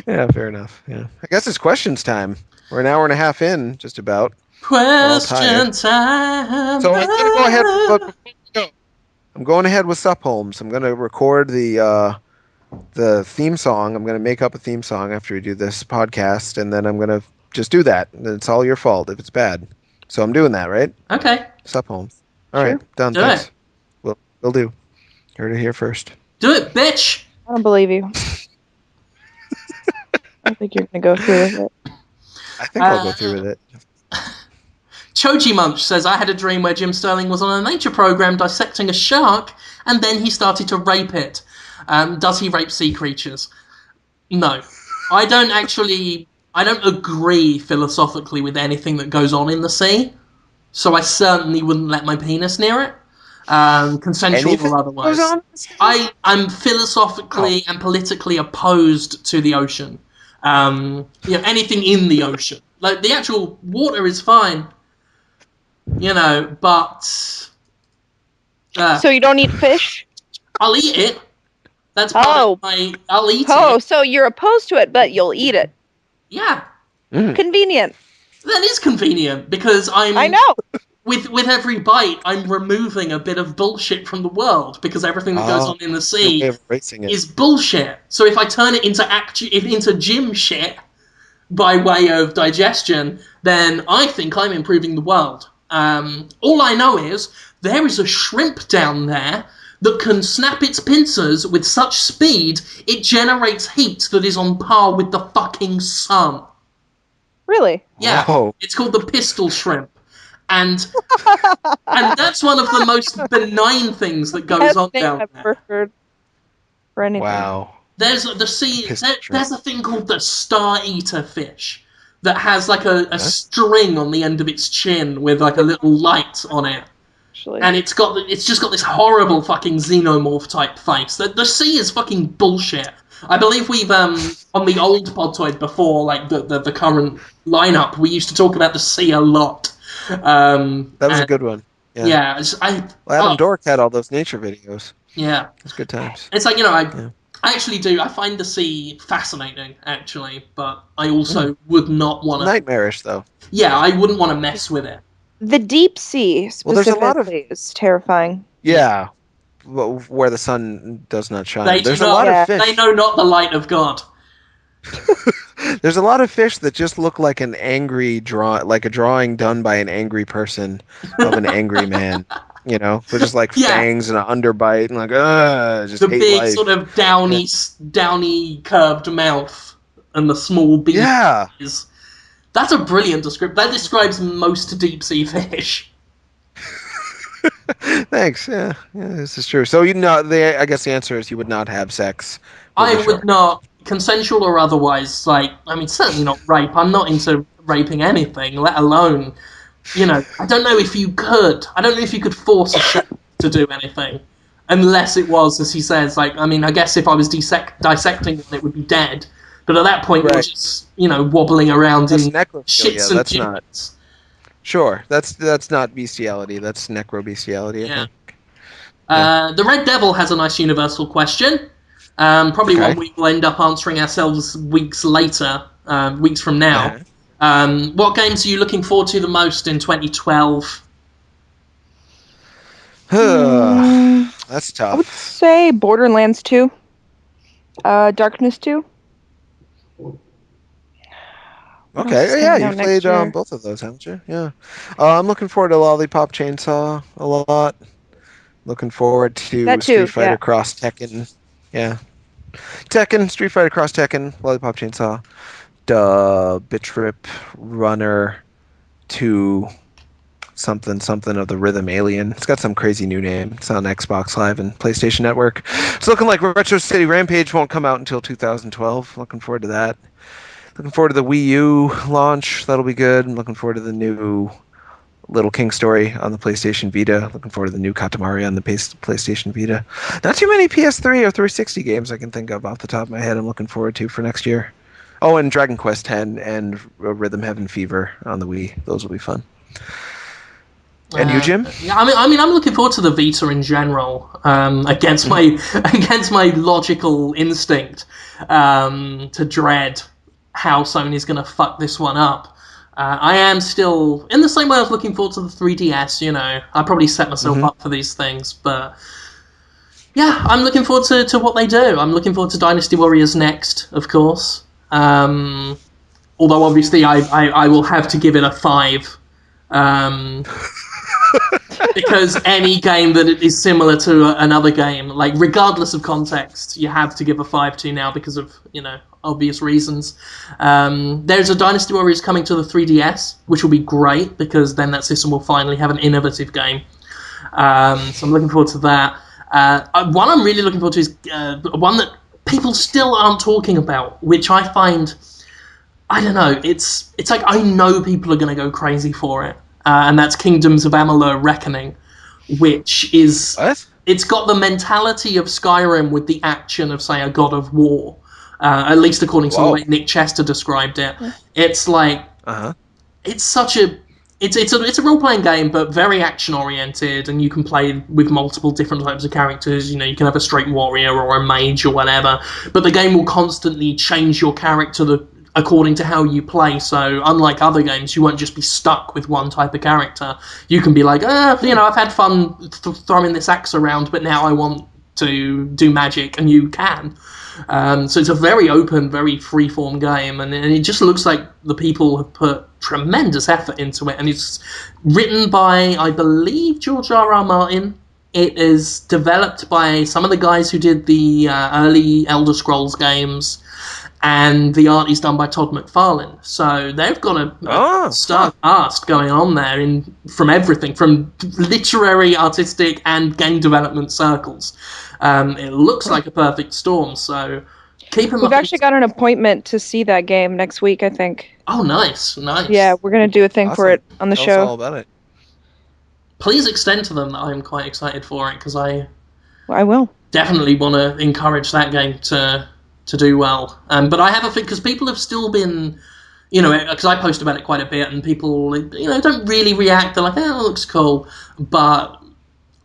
Yeah, fair enough. Yeah. I guess it's questions time. We're an hour and a half in, just about. Question time. So I'm going to go ahead. But before we go, I'm going ahead with Sup, Holmes. I'm going to record the theme song. I'm going to make up a theme song after we do this podcast, and then I'm going to just do that. It's all your fault if it's bad. So I'm doing that, right? Okay. Sup, Holmes. All right, done. Do Thanks. it. We'll do. Heard it here first. Do it, bitch! I don't believe you. I think you're going to go through with it. I think I'll go through with it. Choji Munch says, I had a dream where Jim Sterling was on a nature program dissecting a shark, and then he started to rape it. Does he rape sea creatures? No. I don't agree philosophically with anything that goes on in the sea, so I certainly wouldn't let my penis near it. Consensual Anything or otherwise. I'm philosophically and politically opposed to the ocean. Anything in the ocean. Like, the actual water is fine. you know, but So you don't eat fish? I'll eat it. That's part of I'll eat it. So you're opposed to it, but you'll eat it. Yeah. Convenient. That is convenient, because I know. With every bite, I'm removing a bit of bullshit from the world, because everything that goes on in the sea is bullshit. So if I turn it into gym shit by way of digestion, then I think I'm improving the world. All I know is there is a shrimp down there that can snap its pincers with such speed it generates heat that is on par with the fucking sun. Really? Yeah. Whoa. It's called the pistol shrimp. And that's one of the most benign things that goes on down there. I've ever heard for anything. Wow. There's a thing called the star eater fish that has like a string on the end of its chin with like a little light on it. Actually. And it's just got this horrible fucking xenomorph type face. The sea is fucking bullshit. I believe we've on the old Podtoid before, like the current lineup, we used to talk about the sea a lot. That was a good one. Yeah. Adam Dork had all those nature videos. Yeah. It's good times. It's like, you know, I actually do. I find the sea fascinating, actually, but I also would not want to... Nightmarish, though. Yeah, I wouldn't want to mess with it. The deep sea specifically is terrifying. Yeah, where the sun does not shine. There's a lot of fish. They know not the light of God. There's a lot of fish that just look like an angry like a drawing done by an angry person of an angry man. You know, with just like fangs and an underbite and like just the hate big life. sort of downy curved mouth and the small beak. Yeah, that's a brilliant description. That describes most deep sea fish. Thanks. Yeah, this is true. So I guess the answer is you would not have sex. I would not, consensual or otherwise. Like, I mean, certainly not rape. I'm not into raping anything, let alone, you know. I don't know if you could. I don't know if you could force a shark to do anything, unless it was, as he says. Like, I mean, I guess if I was dissecting it, it would be dead. But at that point, you're just, you know, wobbling around in shits and jitters. Sure, that's not bestiality. That's necrobestiality. I think. The Red Devil has a nice universal question. Probably one we will end up answering ourselves weeks later, weeks from now. What games are you looking forward to the most in 2012? That's tough. I would say Borderlands 2. Darkness 2. Okay, you played both of those, haven't you? Yeah. I'm looking forward to Lollipop Chainsaw a lot. Looking forward to Street Fighter Cross Tekken. Yeah. Tekken, Street Fighter Cross Tekken, Lollipop Chainsaw, Bit Trip Runner 2, something of the Rhythm Alien. It's got some crazy new name. It's on Xbox Live and PlayStation Network. It's looking like Retro City Rampage won't come out until 2012. Looking forward to that. Looking forward to the Wii U launch. That'll be good. I'm looking forward to the new Little King Story on the PlayStation Vita. Looking forward to the new Katamari on the PlayStation Vita. Not too many PS3 or 360 games I can think of off the top of my head I'm looking forward to for next year. Oh, and Dragon Quest X and Rhythm Heaven Fever on the Wii. Those will be fun. And you, Jim? Yeah, I mean, I'm looking forward to the Vita in general. Against my logical instinct to dread how Sony's going to fuck this one up. I am still, in the same way I was looking forward to the 3DS, you know, I probably set myself up for these things, but yeah, I'm looking forward to what they do. I'm looking forward to Dynasty Warriors next, of course. Although obviously I will have to give it a 5. Because any game that is similar to another game, like regardless of context, you have to give a 5 to now because of, you know, obvious reasons. There's a Dynasty Warriors coming to the 3DS, which will be great because then that system will finally have an innovative game. So I'm looking forward to that. One I'm really looking forward to is one that people still aren't talking about, which I find, I don't know, it's like I know people are going to go crazy for it. And that's Kingdoms of Amalur Reckoning, which is... What? It's got the mentality of Skyrim with the action of, say, a God of War. At least according to the way Nick Chester described it. It's like... It's such a... It's a role playing game, but very action oriented, and you can play with multiple different types of characters. You can have a straight warrior or a mage or whatever, but the game will constantly change your character according to how you play. So unlike other games, you won't just be stuck with one type of character. You can be like, I've had fun throwing this axe around, but now I want to do magic, and you can. So it's a very open, very free-form game, and it just looks like the people have put tremendous effort into it. And it's written by, I believe, George R.R. Martin. It is developed by some of the guys who did the early Elder Scrolls games, and the art is done by Todd McFarlane. So they've got a stark cast going on there from everything, from literary, artistic, and game development circles. It looks like a perfect storm, so keep them. We've actually got an appointment to see that game next week, I think. Oh, nice. Yeah, we're going to do a thing for it on the show. Tell us all about it. Please extend to them that I'm quite excited for it, because I will. Definitely want to encourage that game to do well. But I have a thing, because people have still been, because I post about it quite a bit, and people, don't really react. They're like, it looks cool. But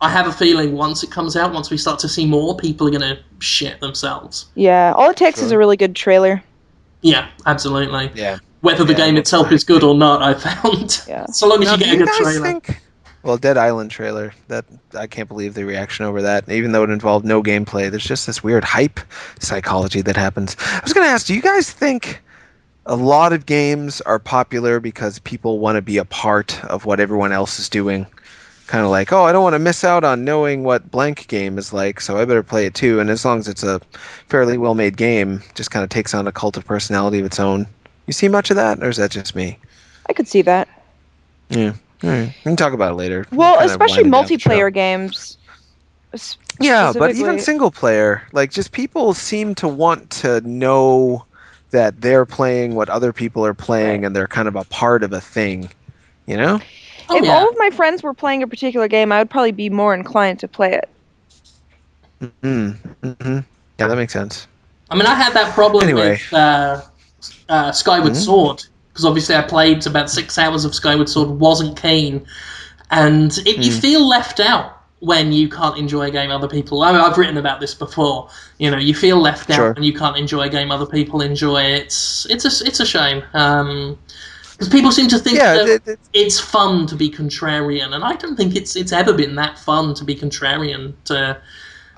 I have a feeling once it comes out, once we start to see more, people are going to shit themselves. Yeah, all it takes is a really good trailer. Yeah, absolutely. Yeah. Whether the game itself is good or not, I found. Yeah. So long as you get a good trailer. Well, Dead Island trailer, that I can't believe the reaction over that. Even though it involved no gameplay, there's just this weird hype psychology that happens. I was going to ask, do you guys think a lot of games are popular because people want to be a part of what everyone else is doing? Kind of like, I don't want to miss out on knowing what blank game is like, so I better play it too. And as long as it's a fairly well-made game, just kind of takes on a cult of personality of its own. You see much of that, or is that just me? I could see that. Yeah. All right. We can talk about it later. Well, especially multiplayer games. Yeah, but even single player, just people seem to want to know that they're playing what other people are playing, and they're kind of a part of a thing, Oh, if all of my friends were playing a particular game, I would probably be more inclined to play it. Mm-hmm. Yeah, that makes sense. I mean, I had that problem with Skyward Sword, because obviously I played about 6 hours of Skyward Sword, wasn't keen, and you feel left out when you can't enjoy a game other people. I mean, I've written about this before. You feel left out when you can't enjoy a game other people enjoy. It's a shame. Because people seem to think that it's fun to be contrarian, and I don't think it's ever been that fun to be contrarian.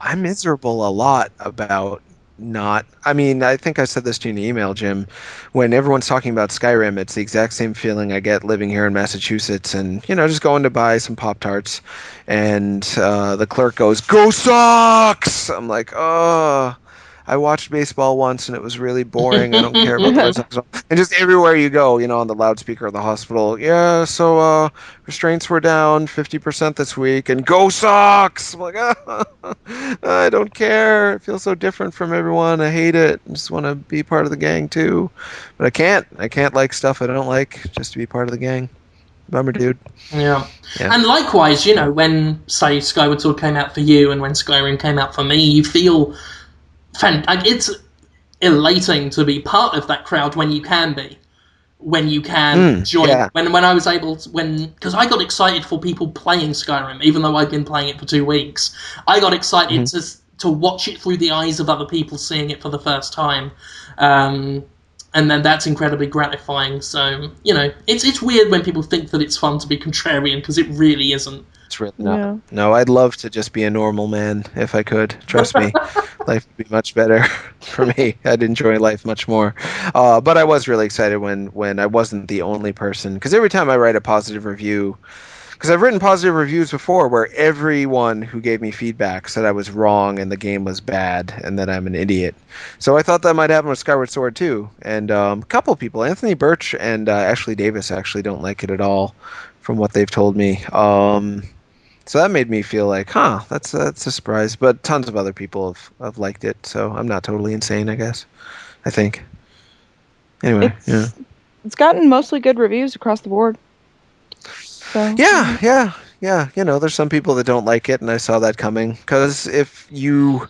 I'm miserable a lot about not... I mean, I think I said this to you in the email, Jim. When everyone's talking about Skyrim, it's the exact same feeling I get living here in Massachusetts and, just going to buy some Pop-Tarts, and the clerk goes, "Go Sox!" I'm like, I watched baseball once and it was really boring. I don't care about the Red Sox. And just everywhere you go, on the loudspeaker of the hospital, so restraints were down 50% this week, and go Sox! I'm like, I don't care. It feels so different from everyone. I hate it. I just want to be part of the gang too. But I can't. I can't like stuff I don't like just to be part of the gang. Bummer, dude. Yeah. And likewise, when, say, Skyward Sword came out for you and when Skyrim came out for me, you feel... it's elating to be part of that crowd when you can be. When you can join. Yeah. When I was able to... Because I got excited for people playing Skyrim, even though I'd been playing it for 2 weeks. I got excited to watch it through the eyes of other people seeing it for the first time. And then that's incredibly gratifying. So, it's weird when people think that it's fun to be contrarian, because it really isn't. It's really not. Yeah. No, I'd love to just be a normal man if I could. Trust me. Life would be much better for me. I'd enjoy life much more. But I was really excited when I wasn't the only person. Because every time I write a positive review... Because I've written positive reviews before where everyone who gave me feedback said I was wrong and the game was bad and that I'm an idiot. So I thought that might happen with Skyward Sword too. And a couple people, Anthony Birch and Ashley Davis, actually don't like it at all from what they've told me. So that made me feel like, that's a surprise. But tons of other people have liked it, so I'm not totally insane, I guess. I think. Anyway, It's gotten mostly good reviews across the board. So. Yeah. There's some people that don't like it, and I saw that coming. Because if you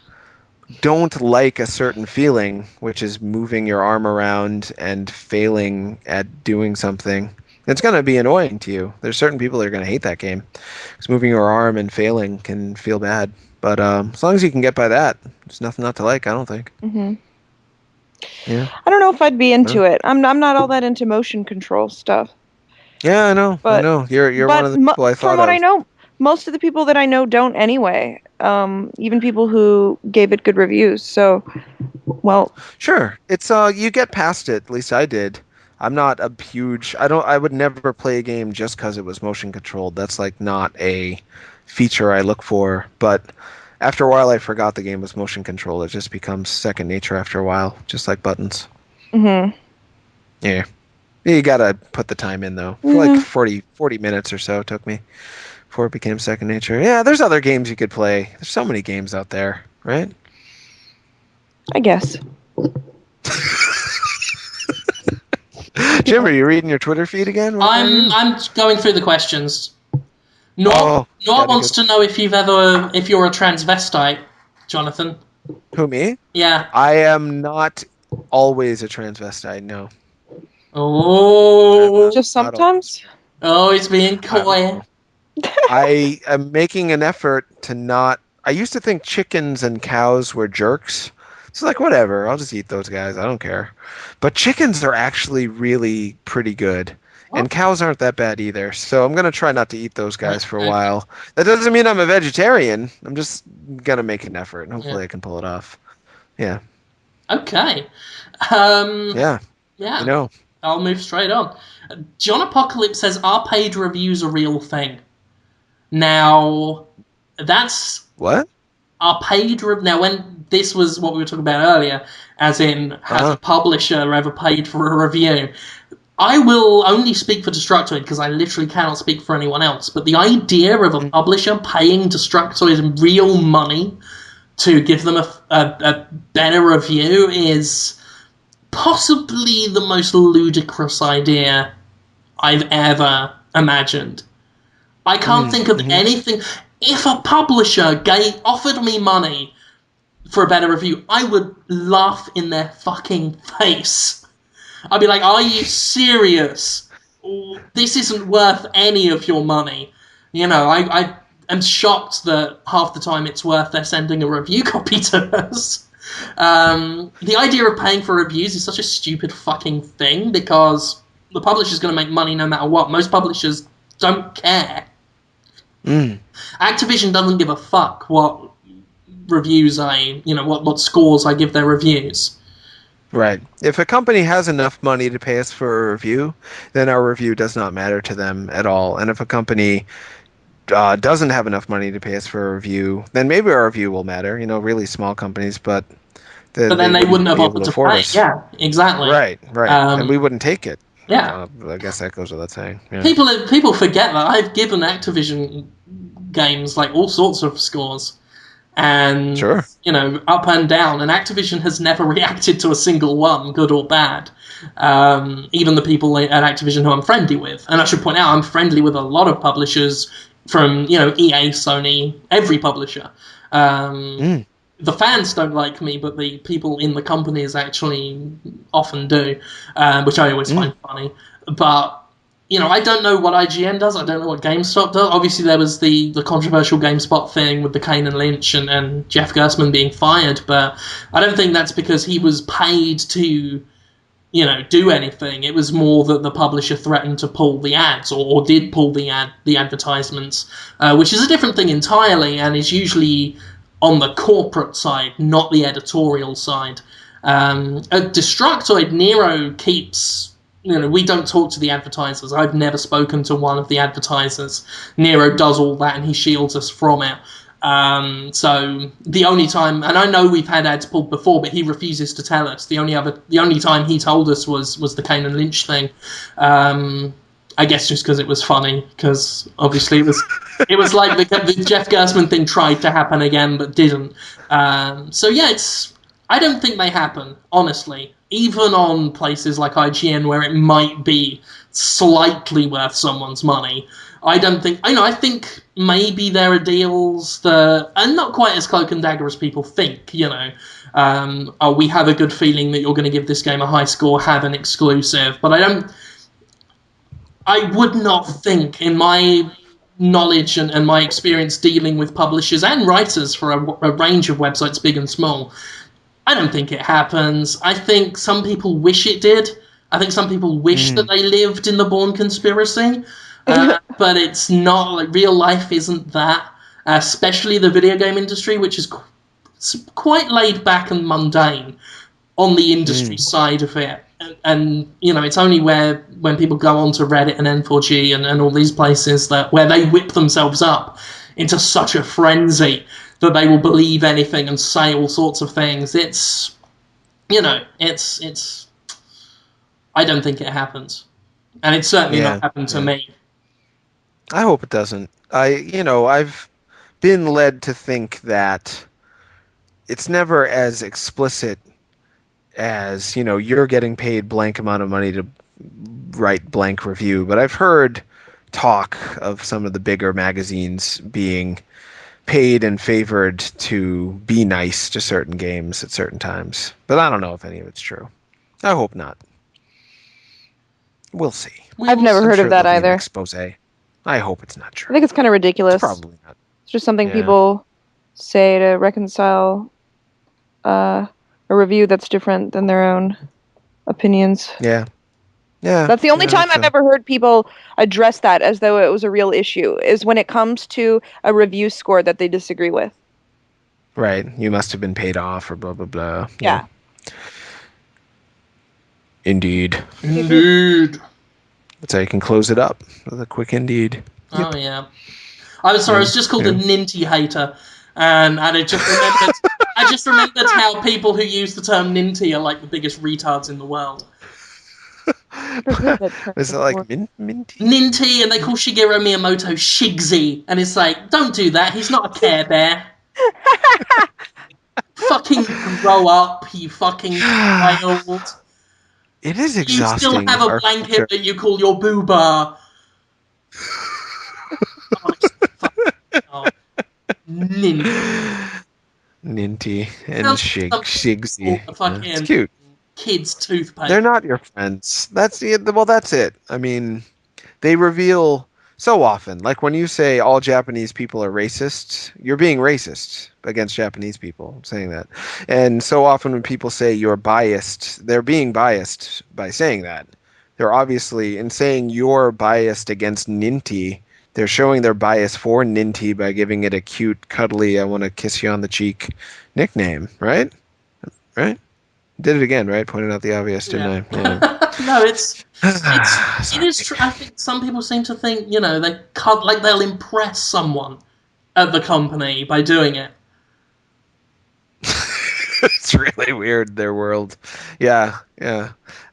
don't like a certain feeling, which is moving your arm around and failing at doing something, It's going to be annoying to you. There's certain people that are going to hate that game because moving your arm and failing can feel bad. But as long as you can get by that, there's nothing not to like, I don't think. Mm-hmm. Yeah. I don't know if I'd be into it. I'm not all that into motion control stuff. Yeah, I know. But, You're one of the people I thought from what of. I know, most of the people that I know don't anyway. Even people who gave it good reviews. So, well, Sure. It's you get past it, at least I did. I'm not a huge I would never play a game just because it was motion controlled. That's like not a feature I look for, but after a while I forgot the game was motion controlled. It just becomes second nature after a while, just like buttons. mm-hmm. Yeah. You gotta put the time in though. For like 40 minutes or so it took me before it became second nature. Yeah, there's other games you could play. There's so many games out there, right? I guess. Jim, are you reading your Twitter feed again? I'm going through the questions. Noah wants to know if you're a transvestite, Jonathan. Who, me? Yeah. I am not always a transvestite, no. Oh. Just sometimes? Oh, he's being coy. I am making an effort to not... I used to think chickens and cows were jerks. It's like, whatever, I'll just eat those guys, I don't care. But chickens are actually really pretty good. And cows aren't that bad either. So I'm going to try not to eat those guys for a while. That doesn't mean I'm a vegetarian. I'm just going to make an effort, and hopefully I can pull it off. Yeah. Okay. Yeah. Yeah. You know. I'll move straight on. John Apocalypse says, are paid reviews a real thing? Now, that's... What? Are paid... Now, when this was what we were talking about earlier, as in, has a publisher ever paid for a review? I will only speak for Destructoid because I literally cannot speak for anyone else. But the idea of a publisher paying Destructoid real money to give them a better review is possibly the most ludicrous idea I've ever imagined. I can't think of anything. If a publisher offered me money for a better review, I would laugh in their fucking face. I'd be like, are you serious? This isn't worth any of your money. You know, I am shocked that half the time it's worth their sending a review copy to us. The idea of paying for reviews is such a stupid fucking thing because the publisher's going to make money no matter what. Most publishers don't care. Activision doesn't give a fuck what reviews what scores I give their reviews. Right. If a company has enough money to pay us for a review, then our review does not matter to them at all. And if a company doesn't have enough money to pay us for a review, then maybe our review will matter. Really small companies, but then they wouldn't have offered to pay. Yeah, exactly. Right. And we wouldn't take it. Yeah. I guess that goes without saying. Yeah. People forget that I've given Activision games like all sorts of scores. And, up and down. And Activision has never reacted to a single one, good or bad. Even the people at Activision who I'm friendly with. And I should point out, I'm friendly with a lot of publishers from, EA, Sony, every publisher. The fans don't like me, but the people in the companies actually often do, which I always find funny. But... I don't know what IGN does. I don't know what GameStop does. Obviously, there was the controversial GameSpot thing with the Kane and Lynch and Jeff Gerstmann being fired, but I don't think that's because he was paid to, do anything. It was more that the publisher threatened to pull the ads or did pull the advertisements, which is a different thing entirely and is usually on the corporate side, not the editorial side. At Destructoid, Nero keeps... we don't talk to the advertisers. I've never spoken to one of the advertisers. Nero does all that and he shields us from it. So the only time, and I know we've had ads pulled before, but he refuses to tell us. The only time he told us was the Kane and Lynch thing. I guess just because it was funny, because obviously it was like the Jeff Gerstmann thing tried to happen again but didn't. So yeah, I don't think they happen, honestly. Even on places like IGN where it might be slightly worth someone's money, I don't think... I think maybe there are deals that are not quite as cloak and dagger as people think, we have a good feeling that you're going to give this game a high score, have an exclusive, but I don't... I would not think, in my knowledge and my experience dealing with publishers and writers for a range of websites, big and small, I don't think it happens. I think some people wish it did. I think some people wish that they lived in the Bourne conspiracy. But it's not, like, real life isn't that. Especially the video game industry, which is quite laid back and mundane on the industry side of it. And it's only when people go on to Reddit and N4G and all these places where they whip themselves up into such a frenzy that they will believe anything and say all sorts of things. It's I don't think it happens, and it's certainly not happened to me. I hope it doesn't. I've been led to think that it's never as explicit as, you're getting paid blank amount of money to write blank review. But I've heard talk of some of the bigger magazines being paid and favored to be nice to certain games at certain times. But I don't know if any of it's true. I hope not. We'll see. I've never heard of that either. Expose. I hope it's not true. I think it's kind of ridiculous. It's probably not. It's just something people say to reconcile a review that's different than their own opinions. Yeah. That's the only time I've ever heard people address that as though it was a real issue, is when it comes to a review score that they disagree with. Right. You must have been paid off or blah, blah, blah. Yeah. Indeed. That's how you can close it up with a quick indeed. Yep. Oh, yeah. I'm sorry, I was just called a Ninty hater. And I just remembered how people who use the term Ninty are like the biggest retards in the world. Is it like Minty? Ninty, and they call Shigeru Miyamoto Shigsy, and it's like, don't do that, he's not a Care Bear. Fucking grow up, you fucking child. It is exhausting. You still have a blanket that you call your booba. Ninty and Shigsy. It's cute. Kids' toothpaste. They're not your friends. That's it. I mean, they reveal so often. Like when you say all Japanese people are racist, you're being racist against Japanese people. I'm saying that. And so often when people say you're biased, they're being biased by saying that. They're obviously, in saying you're biased against Ninty, they're showing their bias for Ninty by giving it a cute, cuddly, I want to kiss you on the cheek nickname, right? Right? Did it again, right? Pointed out the obvious, didn't I? Yeah. No, it is true. I think some people seem to think, they can't, like, they'll impress someone at the company by doing it. It's really weird, their world. Yeah.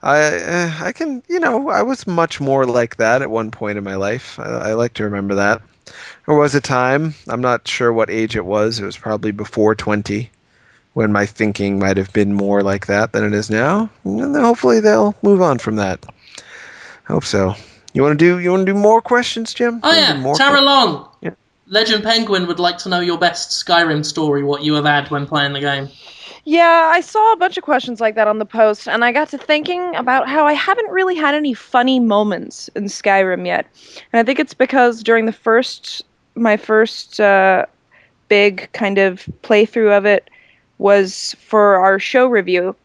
I can, I was much more like that at one point in my life. I like to remember that. There was a time, I'm not sure what age it was probably before 20, when my thinking might have been more like that than it is now. And hopefully they'll move on from that. I hope so. You want to do more questions, Jim? Oh, yeah. Tara Long. Yeah. Legend Penguin would like to know your best Skyrim story, what you have had when playing the game. Yeah, I saw a bunch of questions like that on the post, and I got to thinking about how I haven't really had any funny moments in Skyrim yet. And I think it's because during my first big kind of playthrough of it was for our show review,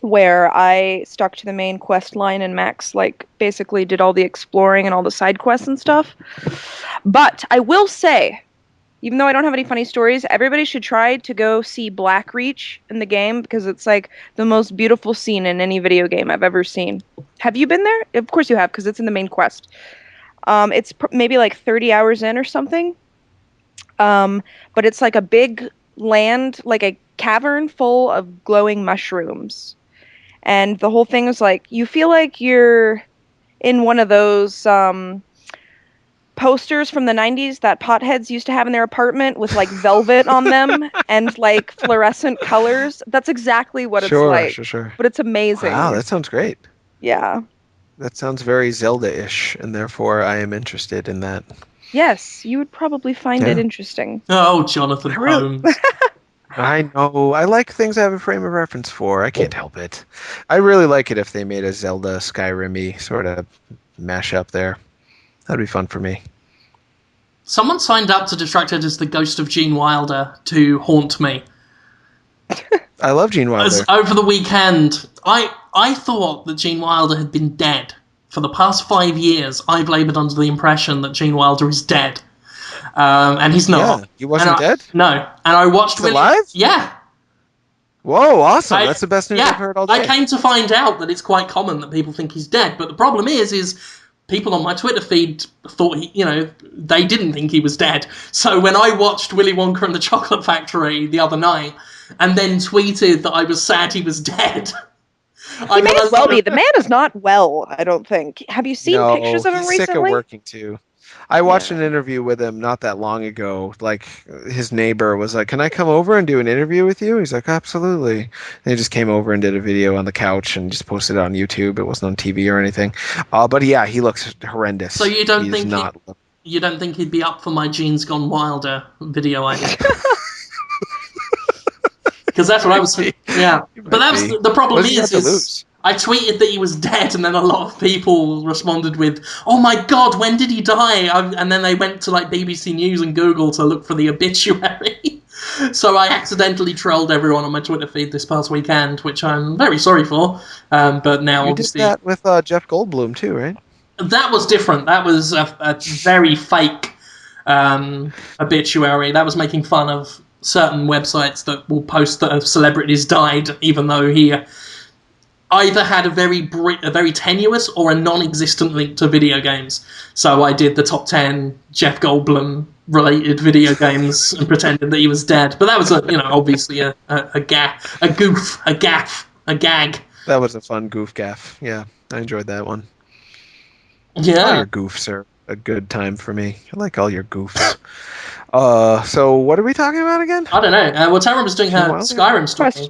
where I stuck to the main quest line and Max basically did all the exploring and all the side quests and stuff. But I will say, even though I don't have any funny stories, everybody should try to go see Blackreach in the game, because it's the most beautiful scene in any video game I've ever seen. Have you been there? Of course you have, because it's in the main quest. It's maybe 30 hours in or something. But it's a big land, a cavern full of glowing mushrooms. And the whole thing is you feel like you're in one of those posters from the 90s that potheads used to have in their apartment with velvet on them and fluorescent colors. That's exactly what it's like. Sure. But it's amazing. Wow, that sounds great. Yeah. That sounds very Zelda-ish, and therefore I am interested in that. Yes, you would probably find it interesting. Oh, Jonathan Holmes. I know. I like things I have a frame of reference for. I can't help it. I really like it if they made a Zelda Skyrim-y sort of mash up there. That'd be fun for me. Someone signed up to Distracted as the ghost of Gene Wilder to haunt me. I love Gene Wilder. Over the weekend, I thought that Gene Wilder had been dead. For the past 5 years, I've laboured under the impression that Gene Wilder is dead. And he's not. Yeah, he wasn't dead? No. And I watched... He's alive? Yeah. Whoa, awesome. That's the best news I've heard all day. I came to find out that it's quite common that people think he's dead. But the problem is people on my Twitter feed thought, they didn't think he was dead. So when I watched Willy Wonka and the Chocolate Factory the other night and then tweeted that I was sad he was dead... He may as well be. The man is not well, I don't think. Have you seen pictures of him recently? He's sick of working too. I watched an interview with him not that long ago. Like, his neighbor was like, "Can I come over and do an interview with you?" He's like, "Absolutely." And he just came over and did a video on the couch and just posted it on YouTube. It wasn't on TV or anything. But yeah, he looks horrendous. So you don't think he'd be up for my Gene's Gone Wilder video idea? Because that's what I was thinking. Yeah. But that's the problem is I tweeted that he was dead, and then a lot of people responded with, "Oh my god, when did he die?" And then they went to like BBC News and Google to look for the obituary. So I accidentally trolled everyone on my Twitter feed this past weekend, which I'm very sorry for. But now you obviously... did that with Jeff Goldblum too, right? That was different. That was a very fake obituary. That was making fun of certain websites that will post that a celebrity's died, even though he either had a very tenuous or a non-existent link to video games. So I did the top 10 Jeff Goldblum related video games and pretended that he was dead. But that was obviously a gag. That was a fun goof gaff. Yeah, I enjoyed that one. Yeah. All your goofs are a good time for me. I like all your goofs. So what are we talking about again? I don't know. Well, Tara was doing her Skyrim story.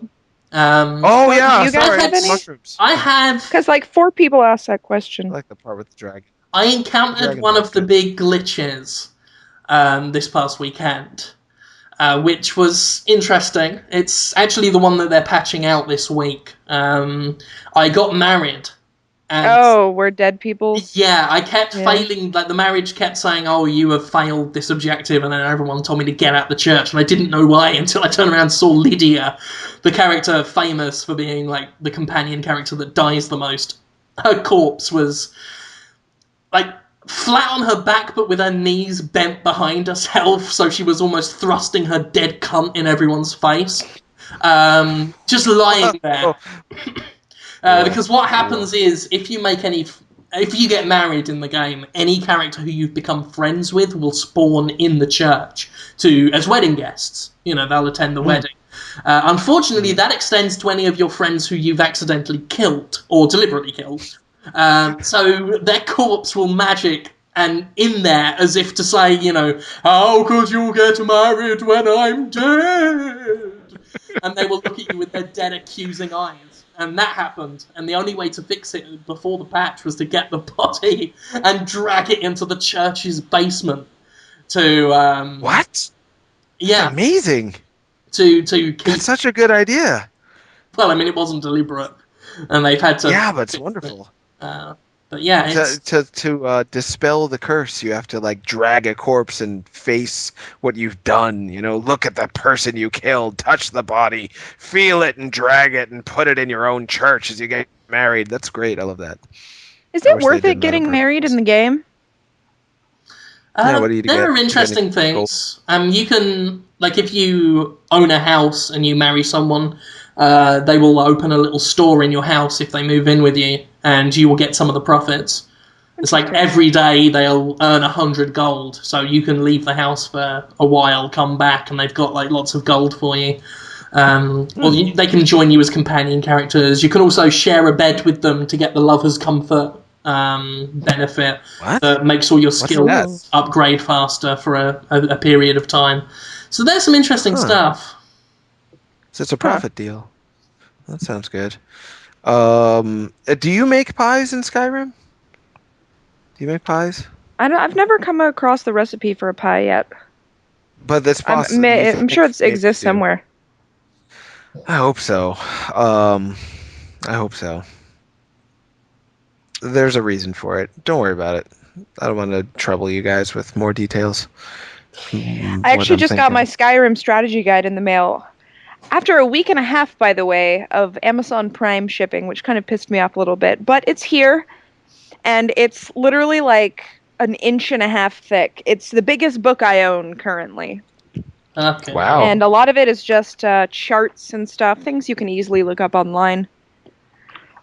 Yeah. You guys have any? Mushrooms. I have... Because 4 people asked that question. I like the part with the dragon. I encountered one of the big glitches this past weekend, which was interesting. It's actually the one that they're patching out this week. I got married. And we're dead people? Yeah, I kept failing. Like, the marriage kept saying, "Oh, you have failed this objective," and then everyone told me to get out the church, and I didn't know why until I turned around and saw Lydia, the character famous for being, like, the companion character that dies the most. Her corpse was, like, flat on her back, but with her knees bent behind herself, so she was almost thrusting her dead cunt in everyone's face. Just lying there. Because what happens is, if you get married in the game, any character who you've become friends with will spawn in the church as wedding guests. They'll attend the wedding. Unfortunately, that extends to any of your friends who you've accidentally killed or deliberately killed. So their corpse will magic and in there as if to say, "How could you get married when I'm dead?" And they will look at you with their dead, accusing eyes. And that happened, and the only way to fix it before the patch was to get the body and drag it into the church's basement to... What? Yeah. That's amazing. To keep... That's such a good idea. Well, I mean, it wasn't deliberate, and they've had to... Yeah, but it's wonderful. But yeah, it's... To dispel the curse, you have to drag a corpse and face what you've done. Look at the person you killed, touch the body, feel it, and drag it, and put it in your own church as you get married. That's great. I love that. Is it worth it getting married in the game? There are interesting things. You can, if you own a house and you marry someone, they will open a little store in your house if they move in with you, and you will get some of the profits. It's every day they'll earn 100 gold, so you can leave the house for a while, come back, and they've got lots of gold for you. Or they can join you as companion characters. You can also share a bed with them to get the lover's comfort benefit that makes all your skills upgrade faster for a period of time. So there's some interesting stuff. So it's a profit deal. That sounds good. Do you make pies in Skyrim? Do you make pies? I've never come across the recipe for a pie yet. But that's possible. I'm sure it exists somewhere. I hope so. There's a reason for it. Don't worry about it. I don't want to trouble you guys with more details. I actually just got my Skyrim strategy guide in the mail. After a week and a half, by the way, of Amazon Prime shipping, which kind of pissed me off a little bit. But it's here, and it's literally like an inch and a half thick. It's the biggest book I own currently. Okay. Wow. And a lot of it is just charts and stuff, things you can easily look up online.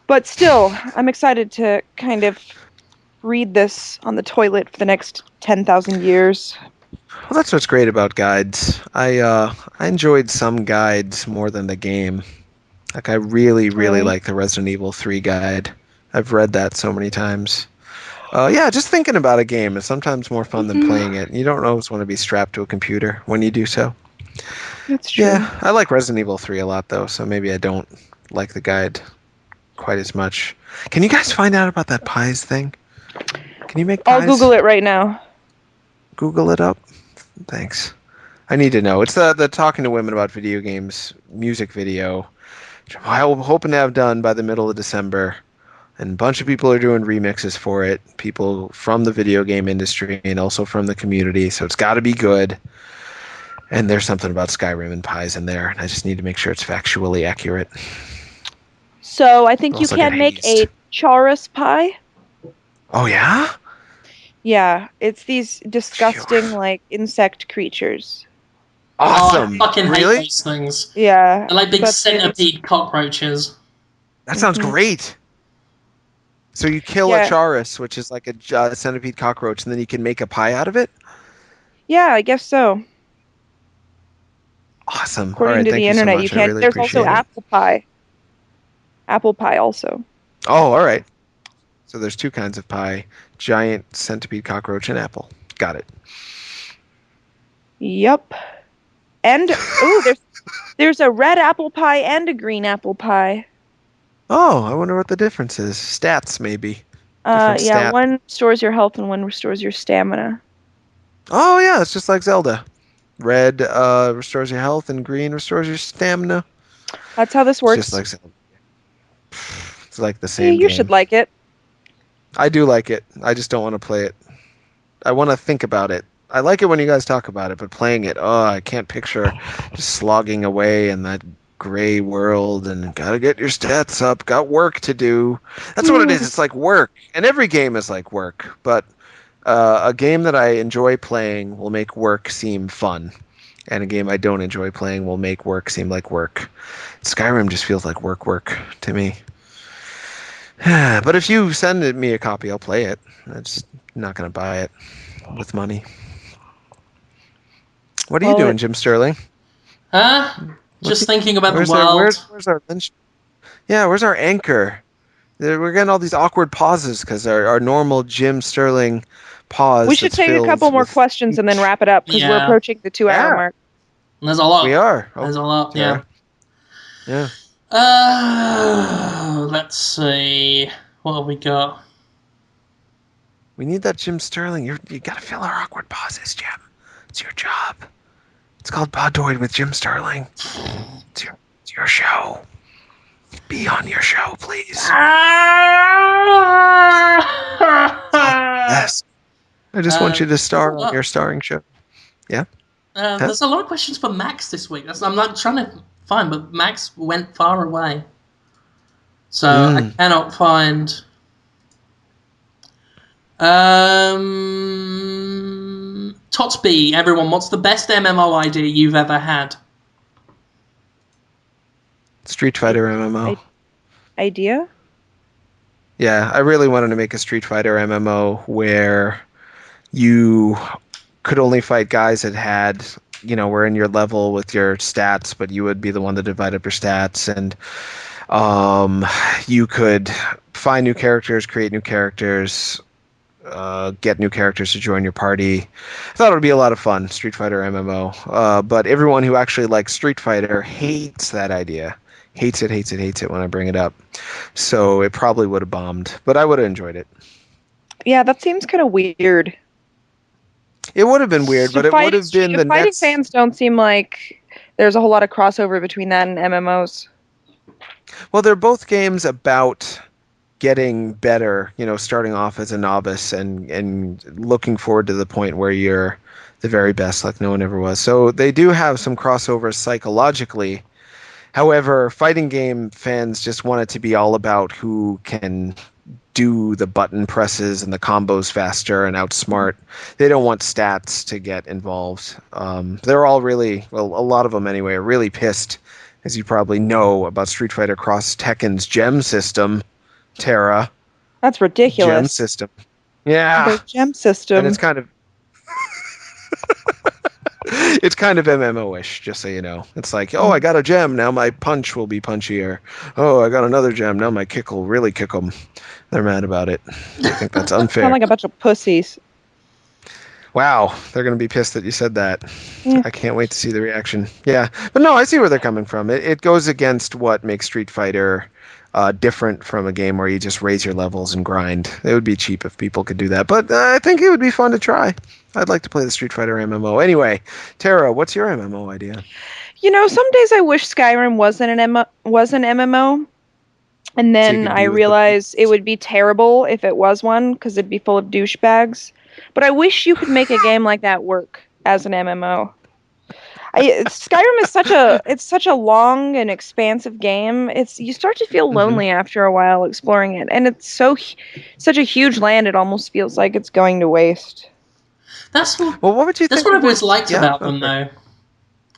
But still, I'm excited to kind of read this on the toilet for the next 10,000 years. Well, that's what's great about guides. I enjoyed some guides more than the game. Like I really like the Resident Evil 3 guide. I've read that so many times. Yeah, just thinking about a game is sometimes more fun than playing it. You don't always want to be strapped to a computer when you do so. That's true. Yeah, I like Resident Evil 3 a lot though, so maybe I don't like the guide quite as much. Can you guys find out about that pies thing? Can you make pies? I'll Google it right now. Google it up. Thanks. I need to know. It's the Talking to Women About Video Games music video, which I'm hoping to have done by the middle of December. And a bunch of people are doing remixes for it. People from the video game industry and also from the community. So it's got to be good. And there's something about Skyrim and pies in there. And I just need to make sure it's factually accurate. So I think you can make a chaurus pie. Oh, yeah? Yeah, it's these disgusting, like, insect creatures. Awesome. Oh, I fucking hate Really? those things. Yeah. They're like big but centipede cockroaches. That sounds great. So you kill a chaurus, which is like a centipede cockroach, and then you can make a pie out of it? Yeah, I guess so. Awesome. According All right, to thank the you so internet, much. you can. I really There's also appreciate it. apple pie. Apple pie also. Oh, all right. So there's two kinds of pie: giant centipede cockroach and apple. Got it. Yep. And there's a red apple pie and a green apple pie. Oh, I wonder what the difference is. Stats, maybe. Yeah, stat. one restores your health and one restores your stamina. Oh, yeah, it's just like Zelda. Red restores your health and green restores your stamina. That's how this works. It's just like Zelda. It's like the Yeah, same you game. should like it. I do like it. I just don't want to play it. I want to think about it. I like it when you guys talk about it, but playing it, I can't picture just slogging away in that gray world and gotta get your stats up, got work to do. That's what it is. It's like work. And every game is like work, but a game that I enjoy playing will make work seem fun. And a game I don't enjoy playing will make work seem like work. Skyrim just feels like work to me. But if you send me a copy, I'll play it. I'm just not going to buy it with money. What are you doing, Jim Sterling? Huh? Just thinking about the world. Where's our lynch? Yeah, where's our anchor? We're getting all these awkward pauses because our normal Jim Sterling pause. We should take a couple more questions and then wrap it up because we're approaching the 2-hour mark. There's a lot. We are. There's a lot, yeah. Yeah. Let's see. What have we got? We need that Jim Sterling. You gotta fill our awkward pauses, Jim. It's your job. It's called Podtoid with Jim Sterling. It's your show. Be on your show, please. Yes. I just want you to star on your starring show. Yeah? There's a lot of questions for Max this week. I'm not trying to find, but Max went far away. So I cannot find... Totsby, everyone, what's the best MMO idea you've ever had? Street Fighter MMO. Idea? Yeah, I really wanted to make a Street Fighter MMO where you could only fight guys that had, were in your level with your stats, but you would be the one to divide up your stats, and you could find new characters, create new characters, get new characters to join your party. I thought it would be a lot of fun, Street Fighter MMO. But everyone who actually likes Street Fighter hates that idea. Hates it when I bring it up. So it probably would have bombed, but I would have enjoyed it. Yeah, that seems kind of weird. It would have been weird, but it would have been the fighting next... fans don't seem like there's a whole lot of crossover between that and MMOs. Well, they're both games about getting better, starting off as a novice and looking forward to the point where you're the very best, like no one ever was. So they do have some crossovers psychologically. However, fighting game fans just want it to be all about who can do the button presses and the combos faster and outsmart. They don't want stats to get involved. They're all really, well, a lot of them anyway, are really pissed, as you probably know, about Street Fighter Cross Tekken's gem system. Terra. That's ridiculous. Gem system. Yeah. The gem system. And it's kind of it's kind of MMO-ish, just so you know. It's like, oh, I got a gem, now my punch will be punchier. Oh, I got another gem, now my kick will really kick them. They're mad about it. I think that's unfair. Sound like a bunch of pussies. Wow, they're going to be pissed that you said that. Yeah. I can't wait to see the reaction. Yeah, but no, I see where they're coming from. It goes against what makes Street Fighter different from a game where you just raise your levels and grind. It would be cheap if people could do that, but I think it would be fun to try. I'd like to play the Street Fighter MMO. Anyway, Tara, what's your MMO idea? Some days I wish Skyrim was an MMO, and then I realize it would be terrible if it was one, because it'd be full of douchebags. But I wish you could make a game like that work as an MMO. Skyrim is such a long and expansive game. You start to feel lonely after a while exploring it, and it's such a huge land. It almost feels like it's going to waste. What would you think? That's what I've always liked about them, though.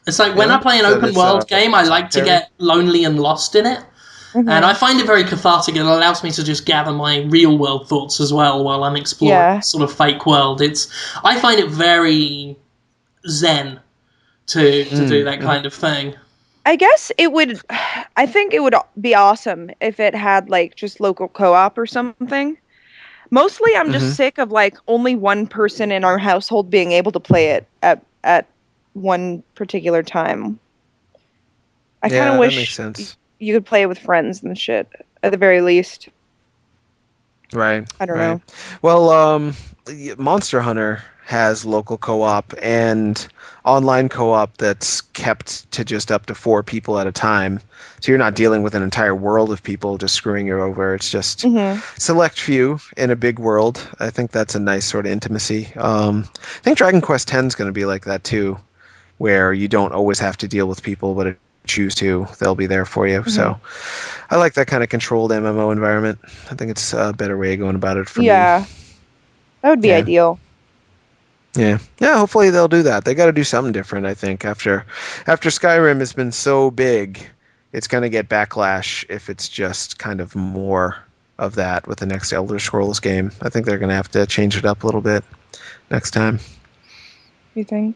It's like when I play an open world game, I like to get lonely and lost in it. Mm-hmm. And I find it very cathartic. It allows me to just gather my real world thoughts as well while I'm exploring sort of fake world. I find it very zen to do that kind of thing. I guess I think it would be awesome if it had like just local co-op or something. Mostly I'm just sick of like only one person in our household being able to play it at one particular time. I kind of wish that makes sense. You could play it with friends and shit, at the very least. Right. I don't know. Well, Monster Hunter has local co-op and online co-op that's kept to just up to 4 people at a time. So you're not dealing with an entire world of people just screwing you over. It's just select few in a big world. I think that's a nice sort of intimacy. I think Dragon Quest X is going to be like that too, where you don't always have to deal with people, but if you choose to, they'll be there for you. So I like that kind of controlled MMO environment. I think it's a better way of going about it for me. Yeah, that would be ideal. Yeah, hopefully they'll do that. They got to do something different, I think. After Skyrim has been so big, it's going to get backlash if it's just kind of more of that with the next Elder Scrolls game. I think they're going to have to change it up a little bit next time. You think?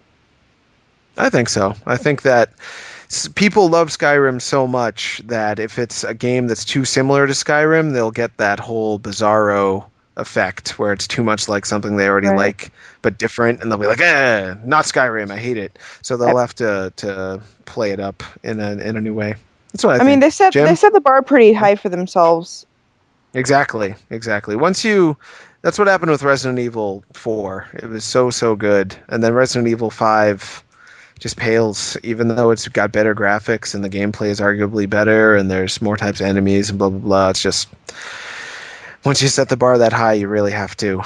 I think so. I think that people love Skyrim so much that if it's a game that's too similar to Skyrim, they'll get that whole bizarro effect where it's too much like something they already like but different, and they'll be like, not Skyrim, I hate it. So they'll have to play it up in a new way. That's what I think. mean, they set the bar pretty high for themselves. Exactly. That's what happened with Resident Evil 4. It was so good, and then Resident Evil 5 just pales, even though it's got better graphics and the gameplay is arguably better and there's more types of enemies and blah blah blah. It's just, once you set the bar that high, you really have to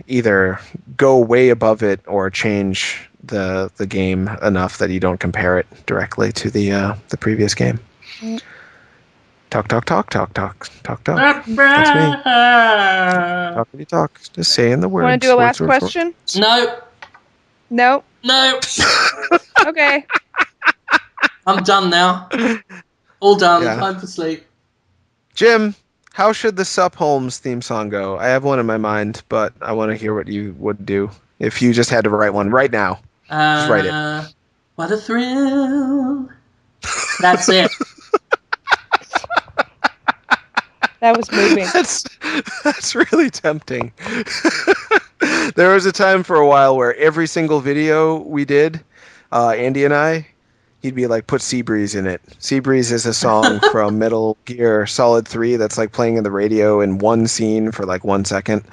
either go way above it or change the game enough that you don't compare it directly to the previous game. Talk. That's me. Talkity talk. Just saying the words. Want to do a last question? No. Okay. I'm done now. All done. Yeah. Time for sleep. Jim, how should the Sup Holmes theme song go? I have one in my mind, but I want to hear what you would do if you just had to write one right now. Just write it. What a thrill. That's it. That was moving. That's really tempting. There was a time for a while where every single video we did, Andy and I, he'd be like, put Seabreeze in it. Seabreeze is a song from Metal Gear Solid 3 that's like playing in the radio in one scene for like 1 second.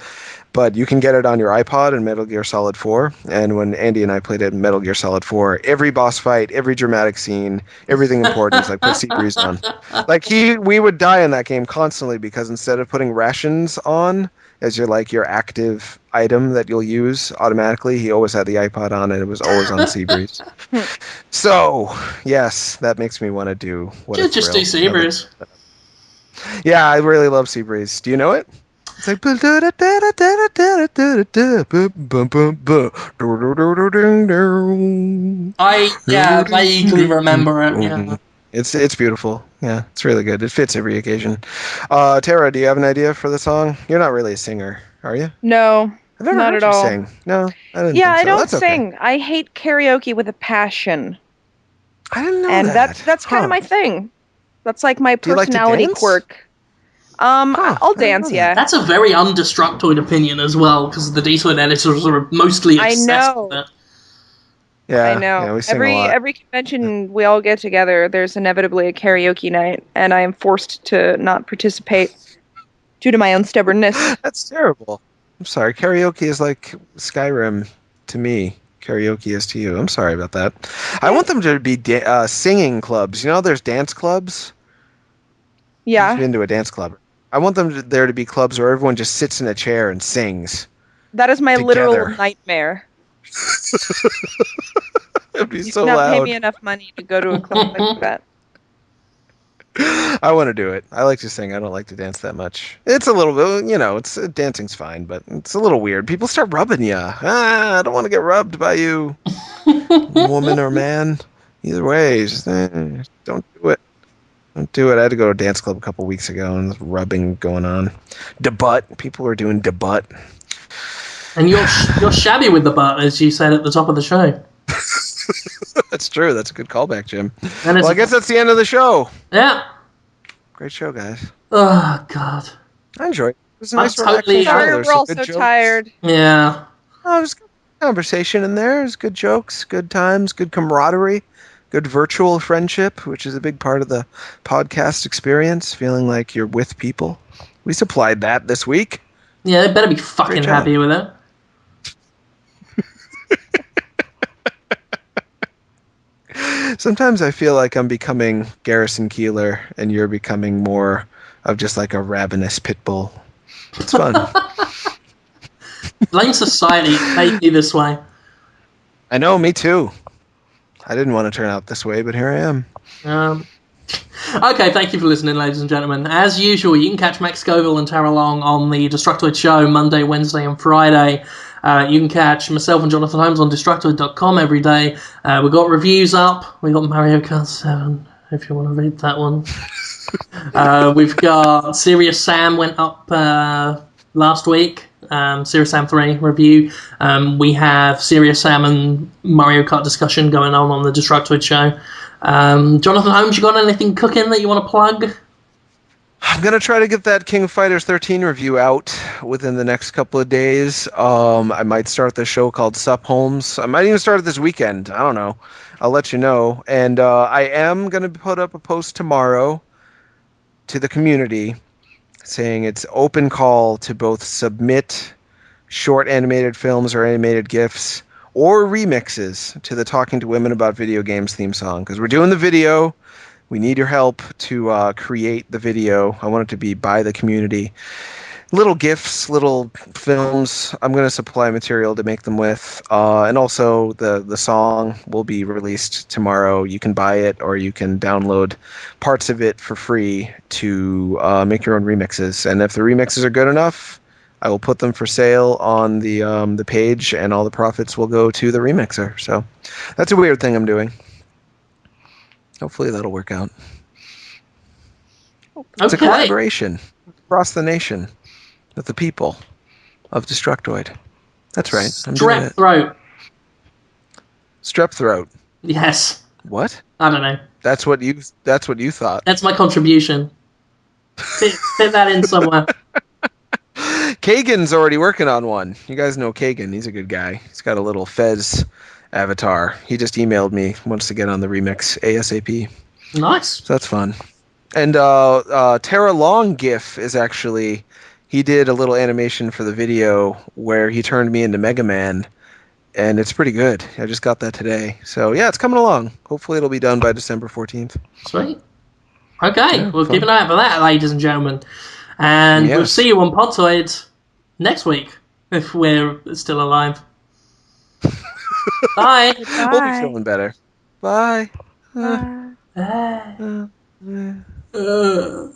But you can get it on your iPod in Metal Gear Solid 4. And when Andy and I played it in Metal Gear Solid 4, every boss fight, every dramatic scene, everything important is like put Seabreeze on. Like we would die in that game constantly because instead of putting rations on as your active item that you'll use automatically, he always had the iPod on and it was always on Seabreeze. So, yes, that makes me want to do what a Just thrill. do Seabreeze. Yeah, I really love Seabreeze. Do you know it? It's like I vaguely remember it. Yeah. It's beautiful. Yeah, it's really good. It fits every occasion. Tara, do you have an idea for the song? You're not really a singer, are you? No, I've never not heard at you all. sing. No, I didn't Yeah, think I so. don't That's okay. sing. I hate karaoke with a passion. I didn't know And that. that's kind of my thing. That's like my Do you like to personality dance? quirk. Huh, I'll I didn't dance, know yeah. That's a very undestructoid opinion as well, because the Detroit editors are mostly I obsessed know. with it. Yeah, I know. we sing a lot. Every convention we all get together, there's inevitably a karaoke night, and I am forced to not participate due to my own stubbornness. That's terrible. I'm sorry. Karaoke is like Skyrim to me. Karaoke is to you. I'm sorry about that. I want them to be singing clubs. You know, there's dance clubs. You've Yeah, been to a dance club. I want there to be clubs where everyone just sits in a chair and sings that is my literal together. nightmare. It'd be You so cannot pay loud. me enough money to go to a club like that. I want to do it. I like to sing. I don't like to dance that much. It's a little bit, it's dancing's fine, but it's a little weird. People start rubbing you. I don't want to get rubbed by you, woman or man. Either way, just, don't do it. Don't do it. I had to go to a dance club a couple weeks ago, and there's rubbing going on. Debut. People were doing debut. And you're shabby with the butt, as you said at the top of the show. That's true. That's a good callback, Jim. And Well, I guess that's the end of the show. Yeah. Great show, guys. Oh, God. I enjoyed it. It was a I'm nice, totally- relaxing show. Sorry, There's we're some all good so jokes. tired. Yeah. Oh, there's good conversation in there. There's good jokes, good times, good camaraderie, good virtual friendship, which is a big part of the podcast experience, feeling like you're with people. We supplied that this week. Yeah, they better be fucking Great job. happy with it. Sometimes I feel like I'm becoming Garrison Keeler and you're becoming more of just like a ravenous pit bull. It's fun. Blame society made me this way. I know, me too. I didn't want to turn out this way, but here I am. Okay, thank you for listening, ladies and gentlemen. As usual, you can catch Max Scoville and Tara Long on the Destructoid Show Monday, Wednesday, and Friday. You can catch myself and Jonathan Holmes on Destructoid.com every day. We've got reviews up. We've got Mario Kart 7, if you want to read that one. We've got Serious Sam went up last week. Serious Sam 3 review. We have Serious Sam and Mario Kart discussion going on the Destructoid Show. Jonathan Holmes, you got anything cooking that you want to plug? I'm going to try to get that King of Fighters 13 review out within the next couple of days. I might start the show called Sup Holmes. I might even start it this weekend. I don't know. I'll let you know. And I am going to put up a post tomorrow to the community saying it's open call to both submit short animated films or animated GIFs or remixes to the Talking to Women About Video Games theme song. Because we're doing the video. We need your help to create the video. I want it to be by the community. Little GIFs, little films. I'm going to supply material to make them with. And also the song will be released tomorrow. You can buy it or you can download parts of it for free to make your own remixes. And if the remixes are good enough, I will put them for sale on the page and all the profits will go to the remixer. So that's a weird thing I'm doing. Hopefully that'll work out. It's a collaboration across the nation with the people of Destructoid. That's right. I'm doing it. Strep throat. Strep throat. Yes. What? I don't know. That's what you thought. That's my contribution. Fit that in somewhere. Kagan's already working on one. You guys know Kagan. He's a good guy. He's got a little Fez avatar. He just emailed me, wants to get on the remix ASAP. Nice. So that's fun. And Tara Long GIF is actually he did a little animation for the video where he turned me into Mega Man, and it's pretty good. I just got that today. So yeah, it's coming along. Hopefully it'll be done by December 14th. Sweet. Okay, Yeah, we'll fun. keep an eye out for that, ladies and gentlemen. And we'll Yes. see you on Podtoid next week, if we're still alive. Bye. We'll be feeling better. Bye. Bye. Bye. Uh, uh. Uh.